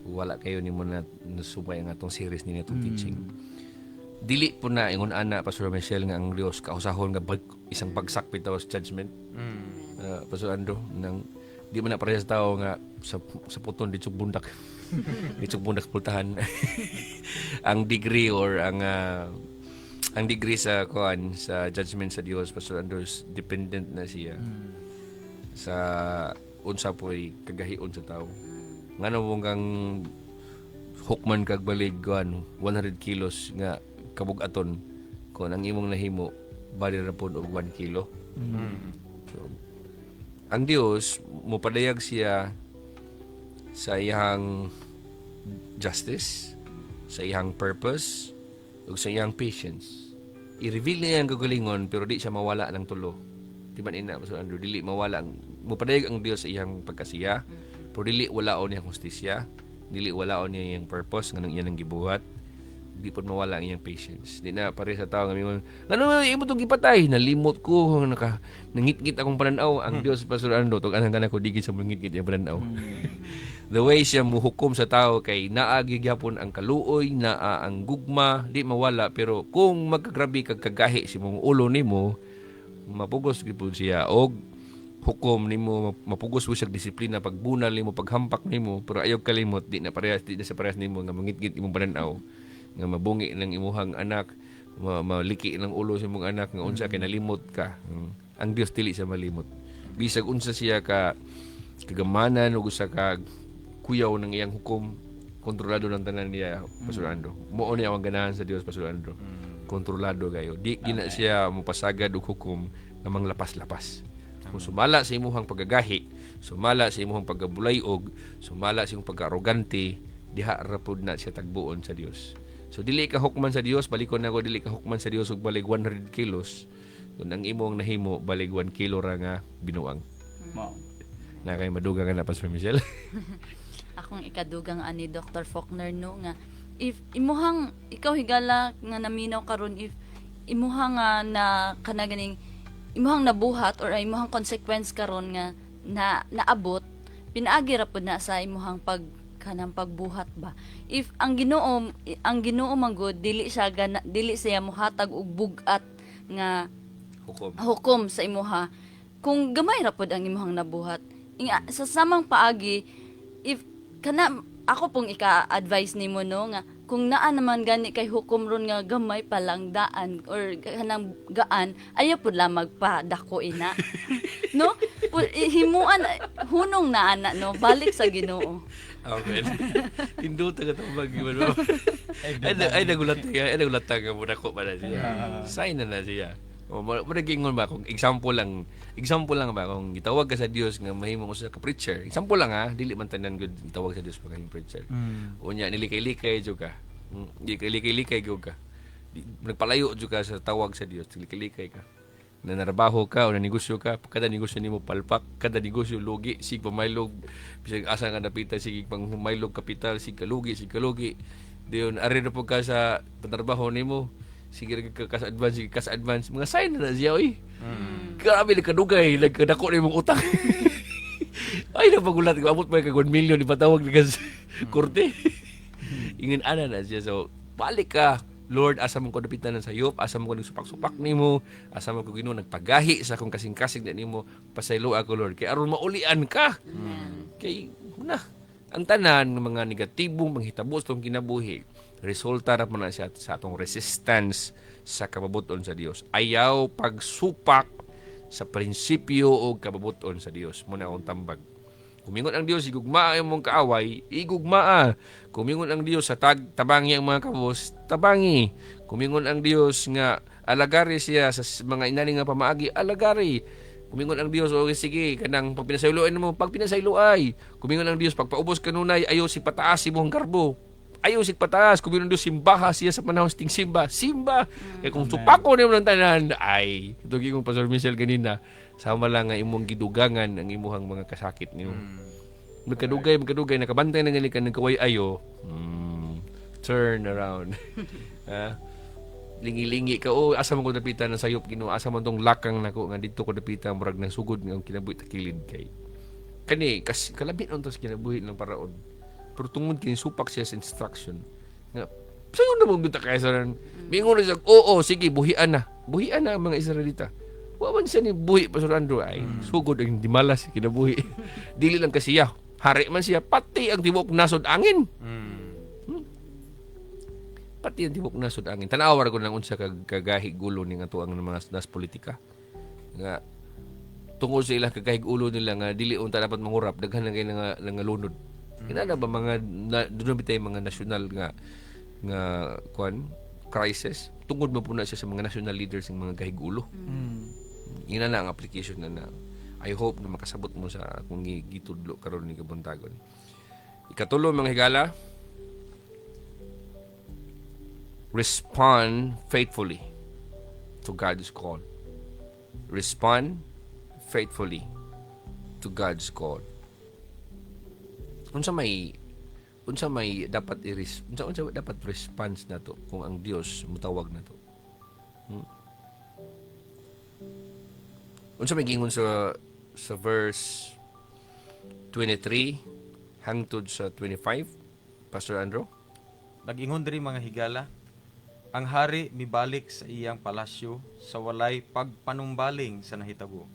Wala kayo nimo na nasubay ang atong series ni atong teaching. Dili po na ingon ana Pastor Michelle nga ang Dios kausahon nga isang bagsak bitaw sa judgment. Pastor Andrew, nang di man na para sa tao nga sa puton dito bundak. Dito bundak pultahan. Ang degree or ang degree sa judgment sa Dios, Pastor Andrew, dependent na siya sa unsa po'y kagahion sa tao. Ngano mo kang hukman kag balig 100 kilos nga kabug-aton kung ang imong nahimo bali ra pod og 1 kilo. So, ang Dios mopadayag siya sa iyang justice, sa iyang purpose, ug sa iyang patience. I-reveal niya ang kagalingon pero di siya mawala ng tulo. Di ba ina Pastor Andrew, dili mawala mopadayag ang Dios sa iyang pagkasiya, pero dili walaon niya hustisya, dili walaon niya iyang purpose nganong iyang gibuhat. Di po mawala ang iyang patience. Di na pare sa tao nga mingon, "Ngano imo tong gipatay? Nalimot ko, nangitgit akong pananaw." Ang Dios Pastor Andrew, tug anang kana ko digit sa mangitgit iyang pananaw. The way siya muhukom sa tao kay naagi gyapon ang kaluoy, naa ang gugma, di mawala, pero kung magkagrabe kag kagahi si mong ulo nimo, mapugos gid pud siya og hukom nimo, mapugos mo siya disiplina, pagbunal nimo, paghampak nimo, pero ayaw kalimot, di na sa parehas nimo nga mangitgit imong pananaw, nga mabungi ng imuhang anak, maliki ng ulo sa imong anak, nga unsa kay nalimot ka. Ang Dios dili siya malimot. Bisag unsa siya ka kagamanan ug usa ka kuyaw ng iyang hukom, kontrolado ng tanan niya, Pastor Andro. Mao ni ang ganahan sa Dios, Pastor Andro. Kontrolado kayo. Di gina siya mopasagad og hukom nga manglapas-lapas. Kung sumala sa imuhang pagagahi, sumala sa imuhang paggabulayog, sumala sa imong pag-arogante, diha ra pud na siya tagbuon sa Dios. So dili ka hukman sa Dios, balikon nako dili ka hukman sa Dios og balig 100 kilos. Kung ang imong nahimo balig 1 kilo ra nga binuang. Mao. Na kay madugang na Pastor Michelle. Akong ikadugang ani Dr. Faulkner no nga if imuhang ikaw higala nga naminaw karon if imuhang na kanaganing imuhang nabuhat or imuhang consequence karon nga naabot pinaagi ra pud na sa imuhang kanang pagbuhat ba if ang Ginoo manggod dili siya mohatag og bugat nga hukom sa imuha kung gamay ra pud ang imuhang nabuhat sa samang paagi if kana ako pong ika-advise nimo no nga kung naa naman gani kay hukom ron nga gamay palang daan or kanang gaan ayaw pud lang magpadako ina no himuan hunong na ana no balik sa Ginoo. Amen. Hinduta ka tambag mo. Ay nagulat nga muna ko pa na siya. Sign na siya. O maragingon ba kung example lang ba kung gitawag ka sa Dios nga mahimo mo sa ka preacher. Example lang ha, dili man tanan gud gitawag sa Dios pagka preacher. Unya nilikay-likay jud ka. Di ka likay-likay jud ka. Nagpalayo jud ka sa tawag sa Dios, likay-likay ka. Nanarabaho ka o nanegosyo ka, kada negosyo nimo palpak, kada negosyo lugi, sig pamaylog, bisag asa nga napitan sig panghumaylog kapital, sig kalugi. Diyon ari na po ka sa panarbaho nimo, sige ka sa advance, mga sign na siya oy. Grabe nagkadugay, nagkadako na imong utang. Ay napagulat ko abot pa ka 1 million ipatawag ni kas korte. Ingin ana na siya so balik ka. Lord, asa mo ko dapitan ng sayop, asa mo ko nagsupak-supak nimo, asa mo ko Ginoo nagpagahi sa akong kasing-kasing na nimo, pasaylo ako Lord. Kay aron maulian ka. Kay na ang tanan ng mga negatibong panghitabo sa atong kinabuhi, resulta ra man na siya sa atong resistance sa kababuton sa Dios. Ayaw pagsupak sa prinsipyo o kababuton sa Dios. Muna akong tambag. Kumingon ang Dios, igugmaa ang mong kaaway, igugmaa. Kumingon ang Dios sa tabangi ang mga kabos, tabangi. Kumingon ang Dios nga alagari siya sa mga inani nga pamaagi, alagari. Kumingon ang Dios, okay sige, kanang pag pinasayloan mo, pag pinasayloay. Kumingon ang Dios, pag paubos kanunay, ayaw si pataas si mong karbo. Ayaw si pataas, kumingon ang Dios, simbaha siya sa panahon ting simba. Kaya kung supako na mo ng tanan, ay, ito kong Pastor Michelle kanina, sama lang nga imong gidugangan ang imuhang mga kasakit niyo. Magkadugay, nakabantay na nga ka nagkaway ayo. Turn around. Lingi-lingi ka, asa mo ko dapitan ng sayop Ginoo, asa man tong lakang nako nga dito ko dapitan murag ng sugod nga kinabuhi ta kilid kay. Kani kalabit on tas kinabuhi ng paraon. Pero tungod kini supak siya sa instruction. Nga sayo na mo kita kay sa mingon siya, oo, sige, buhian na ang mga Israelita. Wawan siya ni buhi Pastor Andrew ay sugod ang dimalas kinabuhi. Dili lang kasiya, hari man siya pati ang tibok nasod angin. Pati ang tibok nasod angin. Tanawar ko nang unsa kagahi gulo ning ato ang mga nas politika. Nga tungod sa ilang kagahig ulo nila nga dili unta dapat mangurap daghan na kay nga lunod. Kinala ba mga dunay bitay mga national nga crisis tungod mo po na siya sa mga national leaders ng mga gahig ulo. Ina na ang application na I hope na makasabot mo sa kung gitudlo karon ni kabuntagon. Ikatulo mga higala, respond faithfully to God's call. Respond faithfully to God's call. Unsa may dapat unsa dapat response nato kung ang Dios mutawag nato. Unsa may gingon sa verse 23 hangtod sa 25, Pastor Andrew? Nag-ingon diri mga higala, ang hari mibalik sa iyang palasyo sa walay pagpanumbaling sa nahitabo.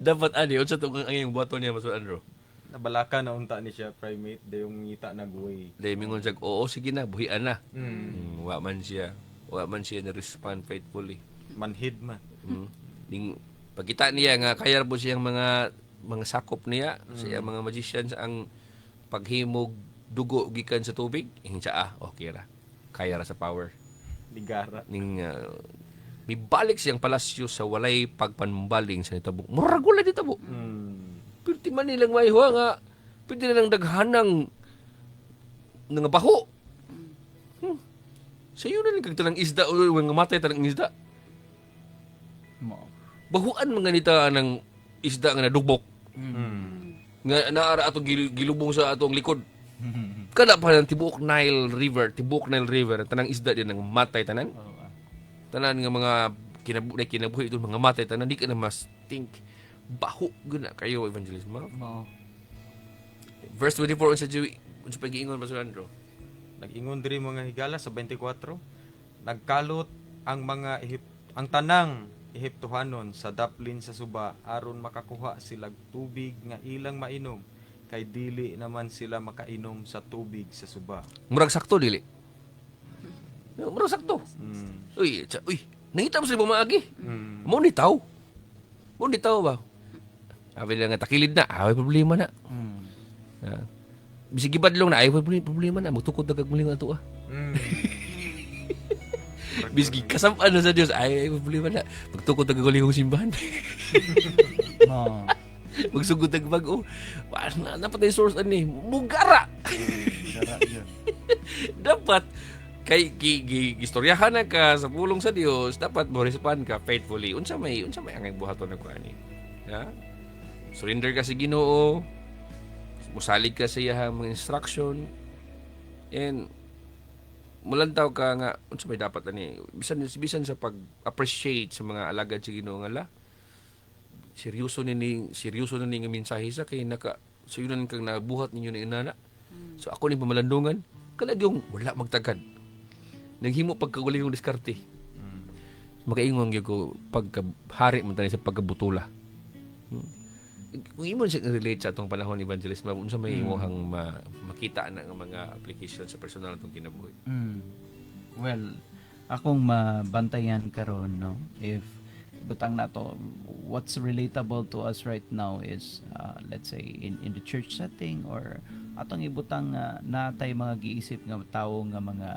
Dapat ani unsa tong ang iyang buhaton niya, Pastor Andrew? Nabalaka na unta ni siya primate dayong ngita nagway. Dahil mingon siya, oo sige na, buhian na. Wa man siya na respond faithfully. Manhid man. Ding pagkita niya nga kaya po siyang mga mga sakop niya sa iyang mga magicians ang paghimog dugo gikan sa tubig, siya okay ra. Kaya ra sa power. Ligara. Ning mibalik siyang palasyo sa walay pagpanbaling sa nitabo. Murag wala ditabo. Pero di man nilang maihuwa nga pwede nilang daghanang nga baho. Sa iyo na lang kag tanang isda o nga matay tanang isda. Mo. Bahuan mga nita ng isda nga nadubok. Nga naara atong gilubong sa atong likod. Kada pa ng Tibuok Nile River, tanang isda din ng matay tanan. Tanan nga mga kinabuhi ito, mga matay tanan, di ka na mas think. Baho, guna kayo, Evangelist. Mo. Verse 24, sa Jewi, unsa pag-iingon, Pastor Andrew? Nag-ingon diri mga higala sa 24. Nagkalot ang ang tanang Ehiptohanon sa daplin sa suba aron makakuha sila tubig nga ilang mainom kay dili naman sila makainom sa tubig sa suba. Murag sakto, dili? Murag sakto. Uy, nangita mo sila bumaagi. Mo ni tao. Ba? Sabi lang nga, takilid na, may problema na. Bisig gibadlong na, may problema na. Magtukod na kagmuling nga ito Bisgi kasamaan na sa Diyos, may problema na. Magtukod na kagmuling simbahan. Mo. Magsugod na bago. Napatay source ani, mugara. Dapat, kay gistoryahan na ka sa pulong sa Dios, dapat mo respondan ka faithfully. Unsa may ang buhaton na kuani. Ha? Surrender ka sa Ginoo. Musalig ka sa iyang mga instruction. And mulantaw ka nga unsa may dapat ani. Bisan sa pag-appreciate sa mga alagad sa Ginoo nga la. Seryoso na ni nga mensahe sa kay sayunan kang nabuhat ninyo ni inana. So ako ni pamalandungan, kalagyong wala magtagad. Naghimo pagkaguling yung diskarte. Makaingon gyud ko pagkahari man tani sa pagkabutula. Kung imo siya relate sa atong panahon Evangelist, unsa may imong makita na nga mga application sa personal atong kinabuhi. Well, akong mabantayan karon no, if butang nato what's relatable to us right now is let's say in the church setting or atong ibutang natay mga giisip nga tawo nga mga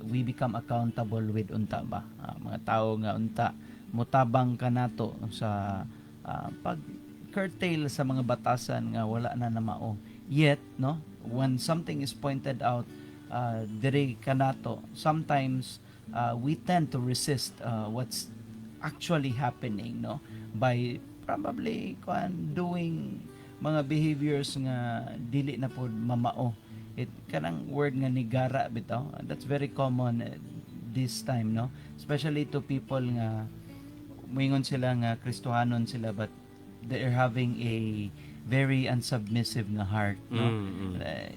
we become accountable with unta ba mga tawo nga unta mutabang kanato sa pag curtail sa mga batasan nga wala na namao yet no when something is pointed out diri kanato sometimes we tend to resist what's actually happening no by probably doing mga behaviors nga dili na pod mamao it kanang word nga nigara bitaw that's very common this time no especially to people nga moingon sila nga Kristohanon sila but they are having a very unsubmissive nga heart no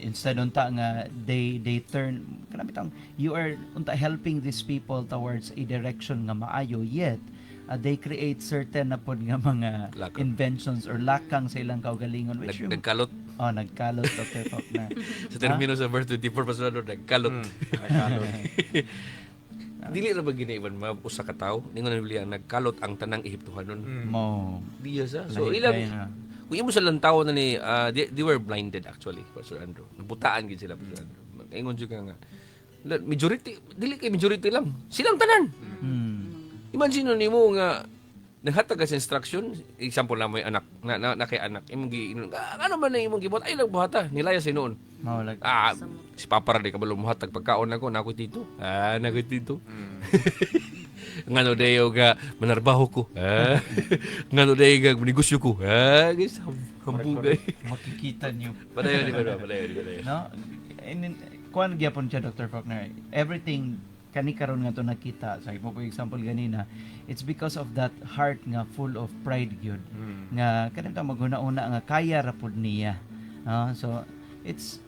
instead unta nga they turn kanang bitang you are unta helping these people towards a direction nga maayo yet they create certain na pod nga mga Lakang. inventions or lakang sa ilang kaugalingon which Nagkalot nagkalot Dr. Faulkner sa termino sa verse 24 Pastor Andrew, nagkalot. Dili ra ba ginaiban usa ka tawo ningon na Biblia nagkalot ang tanang Ehiptohanon. mo Diya sa. So Lahit ilang kayo na. kung imo sa lantaw na ni they were blinded actually Pastor Andrew. Nabutaan gid sila Pastor Andrew. Ingon jud ka nga majority dili kay majority lang. Silang tanan. Imagine nimo nga naghatag ka sa instruction, example na mo yung anak, na kay anak, imong ano man na imong gibot, ay lang buhata, nilaya sa noon. maulag Si Papa Rade, kabalo muhatag pagkaon ako, nakoy dito. Nakoy dito. Ngano dayo ga manarbaho ko. Ngano dayo ga negosyo ko. Guys, hambugay. makikita niyo Padayon di ba? no and kuan gyapon siya Dr. Faulkner everything kani karon nga to nakita sa mo for example ganina it's because of that heart nga full of pride gyud nga kanang maghuna-una nga kaya ra pud niya so it's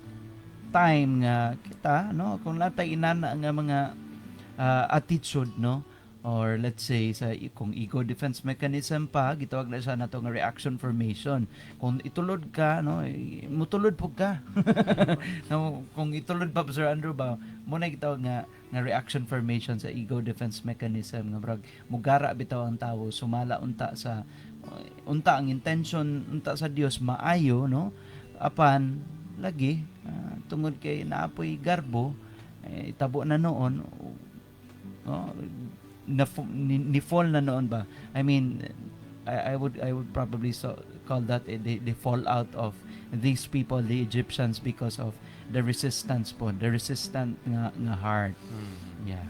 time nga kita no kung natay inana nga mga attitude no or let's say sa kung ego defense mechanism pa gitawag na siya nato nga reaction formation kung itulod ka no mutulod pug ka no, kung itulod pa Sir Andrew ba mo na gitawag nga reaction formation sa ego defense mechanism nga brag mugara bitaw ang tawo sumala unta sa unta ang intention unta sa Dios maayo, no, apan lagi tungod kay naapoy garbo itabo na noon, ni fall na noon ba. I mean, I would probably call that the fallout of these people, the Egyptians, because of the resistance po, the resistant nga heart. Yeah.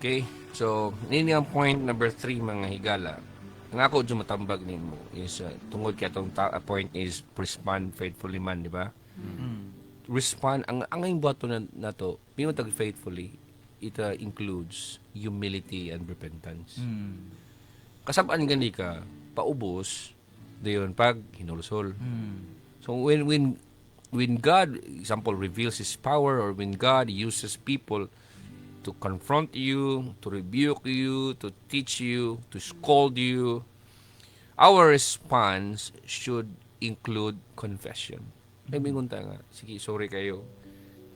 Okay. So, nini ang point number 3 mga higala. Ang ako dyan matambag nimo is tungod kay atong point is respond faithfully man, di ba? Respond ang ngayong bato na to, pinutag faithfully, it includes humility and repentance. Kasabaan gani ka paubos dayon pag hinulsol. So when God, example, reveals His power, or when God uses people to confront you, to rebuke you, to teach you, to scold you, our response should include confession. Mingon ta nga, sige, sorry kayo.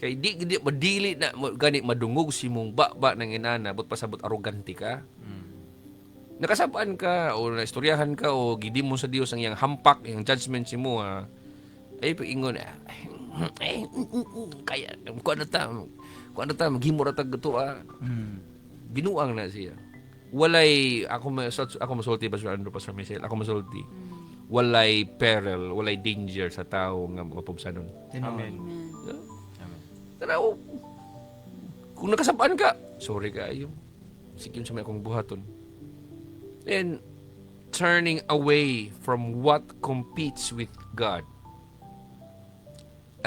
Kay di madili na gani madungog si mong ba ng inana, but pasabot arrogante ka. Nakasabaan ka o naistoryahan ka o gidi mo sa Dios ang iyang hampak, yung judgment si mo, ay paingon kaya kuan na ta maghimo ra tag to binuang na siya. Walay ako masulti ba sa Andrew Pastor Michelle, ako masulti. Walay peril, walay danger sa tao nga mapubsanon. Amen. Tanaw, kung nakasabaan ka, sorry kayo. Sige sa may akong buhaton. And turning away from what competes with God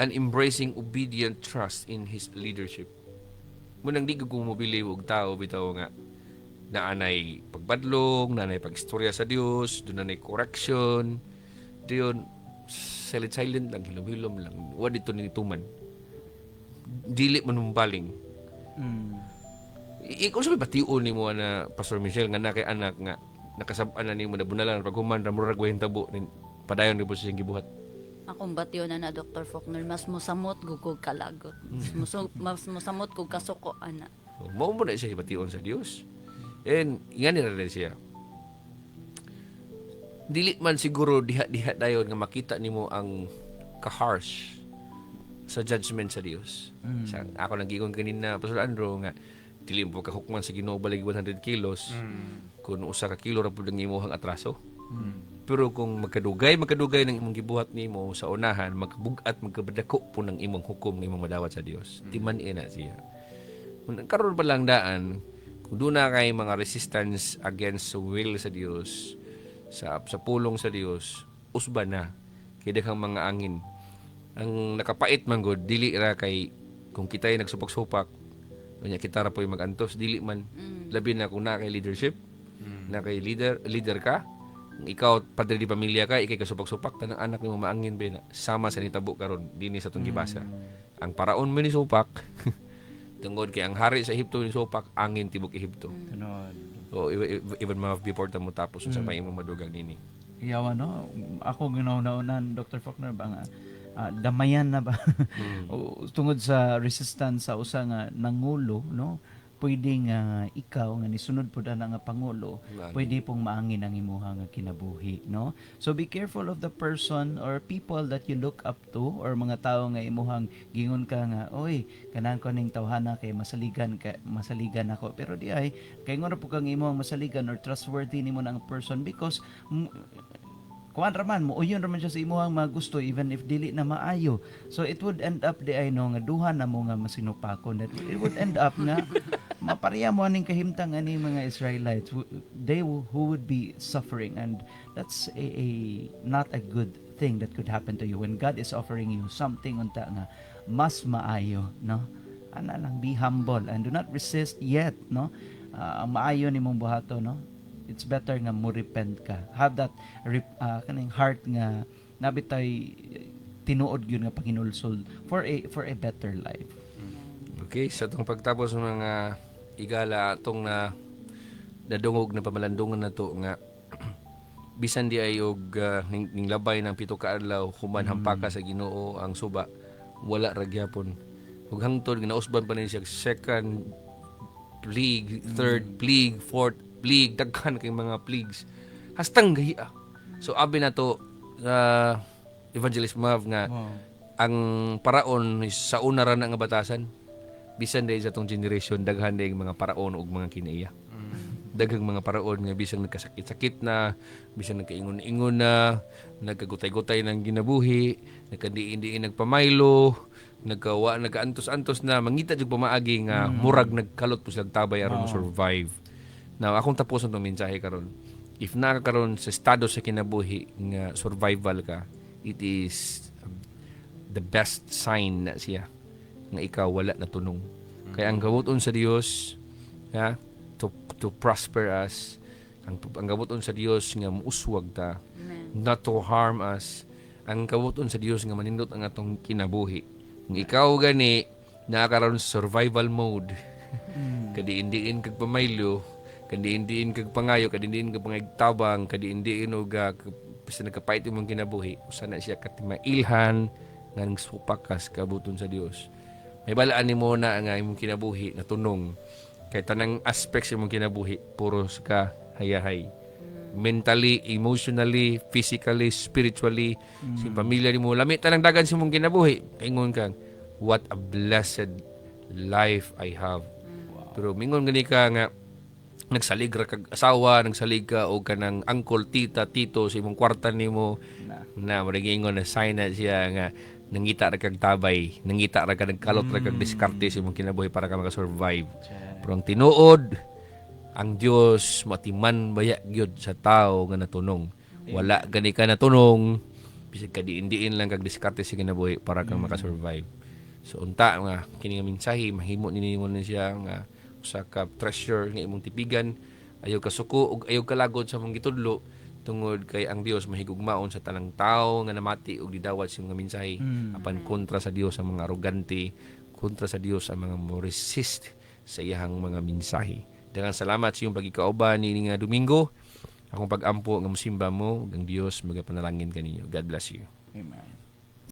and embracing obedient trust in His leadership. Munang di ko mabili og tao bitaw nga naanay pagbadlong, naanay pagistorya sa Dios, doon naanay correction, doon silent lang, hilom-hilom lang. Wa dito nituman. Dili man mumbaling. Ikaw sabi batiun nimo na Pastor Michelle nga na kay anak nga nakasab-an na nimo na bunalan paghuman ra murag wahin tabo padayon ni po siyang gibuhat. Akong batyo na Dr. Faulkner, mas musamot gugog kalagot. Mas musamot kog kasuko ana. So, mao mo na siya batiun sa Dios. And ingani ra siya. Dili man siguro diha dayon nga makita nimo ang ka-harsh sa judgment sa Dios. Sa ako nang gigon kanina Pastor Andrew nga dili mo ka hukman sa Ginoo balig 100 kilos. Kung usa ka kilo ra pud ang imong atraso. Pero kung magkadugay ng imong gibuhat nimo sa unahan, magkabugat, magkabadako po ng imong hukom ng imong madawat sa Dios. Timan ina siya. Kung karon pa lang daan, kung doon na kay mga resistance against the will sa Dios, sa pulong sa Dios, usba na kay daghang mga angin. Ang nakapait man gud dili ra kay kung kita'y nagsupak-supak, unya kita ra po'y magantos, dili man. Labi na kung na kay leadership, na kay leader ka, ikaw padre di pamilya ka, ikay kasupak-supak tanang anak mo maangin ba na sama sa nitabo karon dinhi sa tong gibasa. Ang paraon mo ni supak tungod kay ang hari sa Ehipto ni supak angin tibok Ehipto. So even before ta mo tapos sa may imong madugang nini. Iyawan, no? Ako ginauna-unan Dr. Faulkner ba nga damayan na ba o tungod sa resistance sa usa nga nangulo, no, pwedeng ikaw nga nisunod pud ana nga pangulo pwede pong maangin ang imuha nga kinabuhi, no? So be careful of the person or people that you look up to, or mga tao nga imuhang gingon ka nga oy kanang ko ning tawhana kay masaligan ako, pero di ay kay ngora po kang imuhang masaligan or trustworthy nimo na ang person because kuan raman mo uyon raman siya sa imuhang magusto even if dili na maayo. So it would end up di ay no nga duha na mo nga masinupakon, that it would end up nga mapareha mo aning kahimtang ani mga Israelites, they who would be suffering, and that's a not a good thing that could happen to you when God is offering you something unta nga mas maayo, no? Ana lang, be humble and do not resist yet, no? Ang maayo nimong buhato, no? It's better nga mo repent ka. Have that kaning heart nga nabitay tinuod gyud nga paginulsol for a better life. Okay, sa itong pagtapos ng mga igala atong na nadungog na pamalandungan na to nga bisan di ay og ning labay ng 7 ka adlaw human hampaka sa Ginoo ang suba, wala ra gyapon. Ug hangtod ginausban pa ni siya second plague, third plague, fourth plague, daghan kay mga plagues. Hastang gahiya. So abi na to Evangelist Mav nga Wow. ang paraon is sa una ra na nga batasan bisan dahil sa tong generation daghan dahil mga paraon ug mga kinaiya. Daghang mga paraon nga bisan nagkasakit-sakit na, bisan nagkaingon-ingon na, nagkagutay-gutay ng ginabuhi, nagkandiin-diin nagpamaylo, nagaantos-antos na mangita jud pamaagi nga murag nagkalot po silang tabay aron mo survive. Now akong tapuson tong mensahe karon. If nakakaroon sa estado sa kinabuhi nga survival ka, it is the best sign na siya nga ikaw wala na tunong. Kaya ang gabuton sa Dios, ha, to prosper us, ang gabuton sa Dios nga muuswag ta, not to harm us. Ang gabuton sa Dios nga manindot ang atong kinabuhi. Kung ikaw gani nakakaroon sa survival mode, kadiin-diin kag pamaylo, kadiin-diin kag pangayo, kadiin-diin kag pangagtabang, kadiin-diin og basta nagkapait imong kinabuhi, usa na siya katimailhan nga nang supakas kabuton sa Dios. May balaan nimo na nga imong kinabuhi na tunong kay tanang aspects imong kinabuhi puros ka hayahay. Mentally, emotionally, physically, spiritually, sa pamilya nimo, lami tanang dagan sa imong kinabuhi. Ingon kang, what a blessed life I have. Pero mingon gani ka nga nagsalig ra kag asawa, nagsalig ka o kanang uncle, tita, tito sa imong kwarta nimo na maringon na sign na siya nga nangita ra kag tabay, nangita ra kag nagkalot ra kag diskarte sa imong kinabuhi para ka maka-survive. Pero ang tinuod, ang Dios matiman baya gyud sa tao nga natunong. Wala gani ka natunong, bisag ka diin-diin lang kag diskarte sa kinabuhi para kang maka-survive. So unta nga kini nga mensahe mahimo ninyo na siya nga usa ka treasure nga imong tipigan, ayaw ka suko ug ayaw ka lagod sa mong gitudlo tungod kay ang Dios mahigugmaon sa tanang tao nga namati ug didawat sa mga mensahe apan kontra sa Dios ang mga arrogante, kontra sa Dios ang mga mo resist sa iyang mga mensahe. Daghang salamat sa iyong pagkikauban ni nga Domingo. Akong pag-ampo nga musimba mo, ang Dios magapanalangin kaninyo. God bless you. Amen.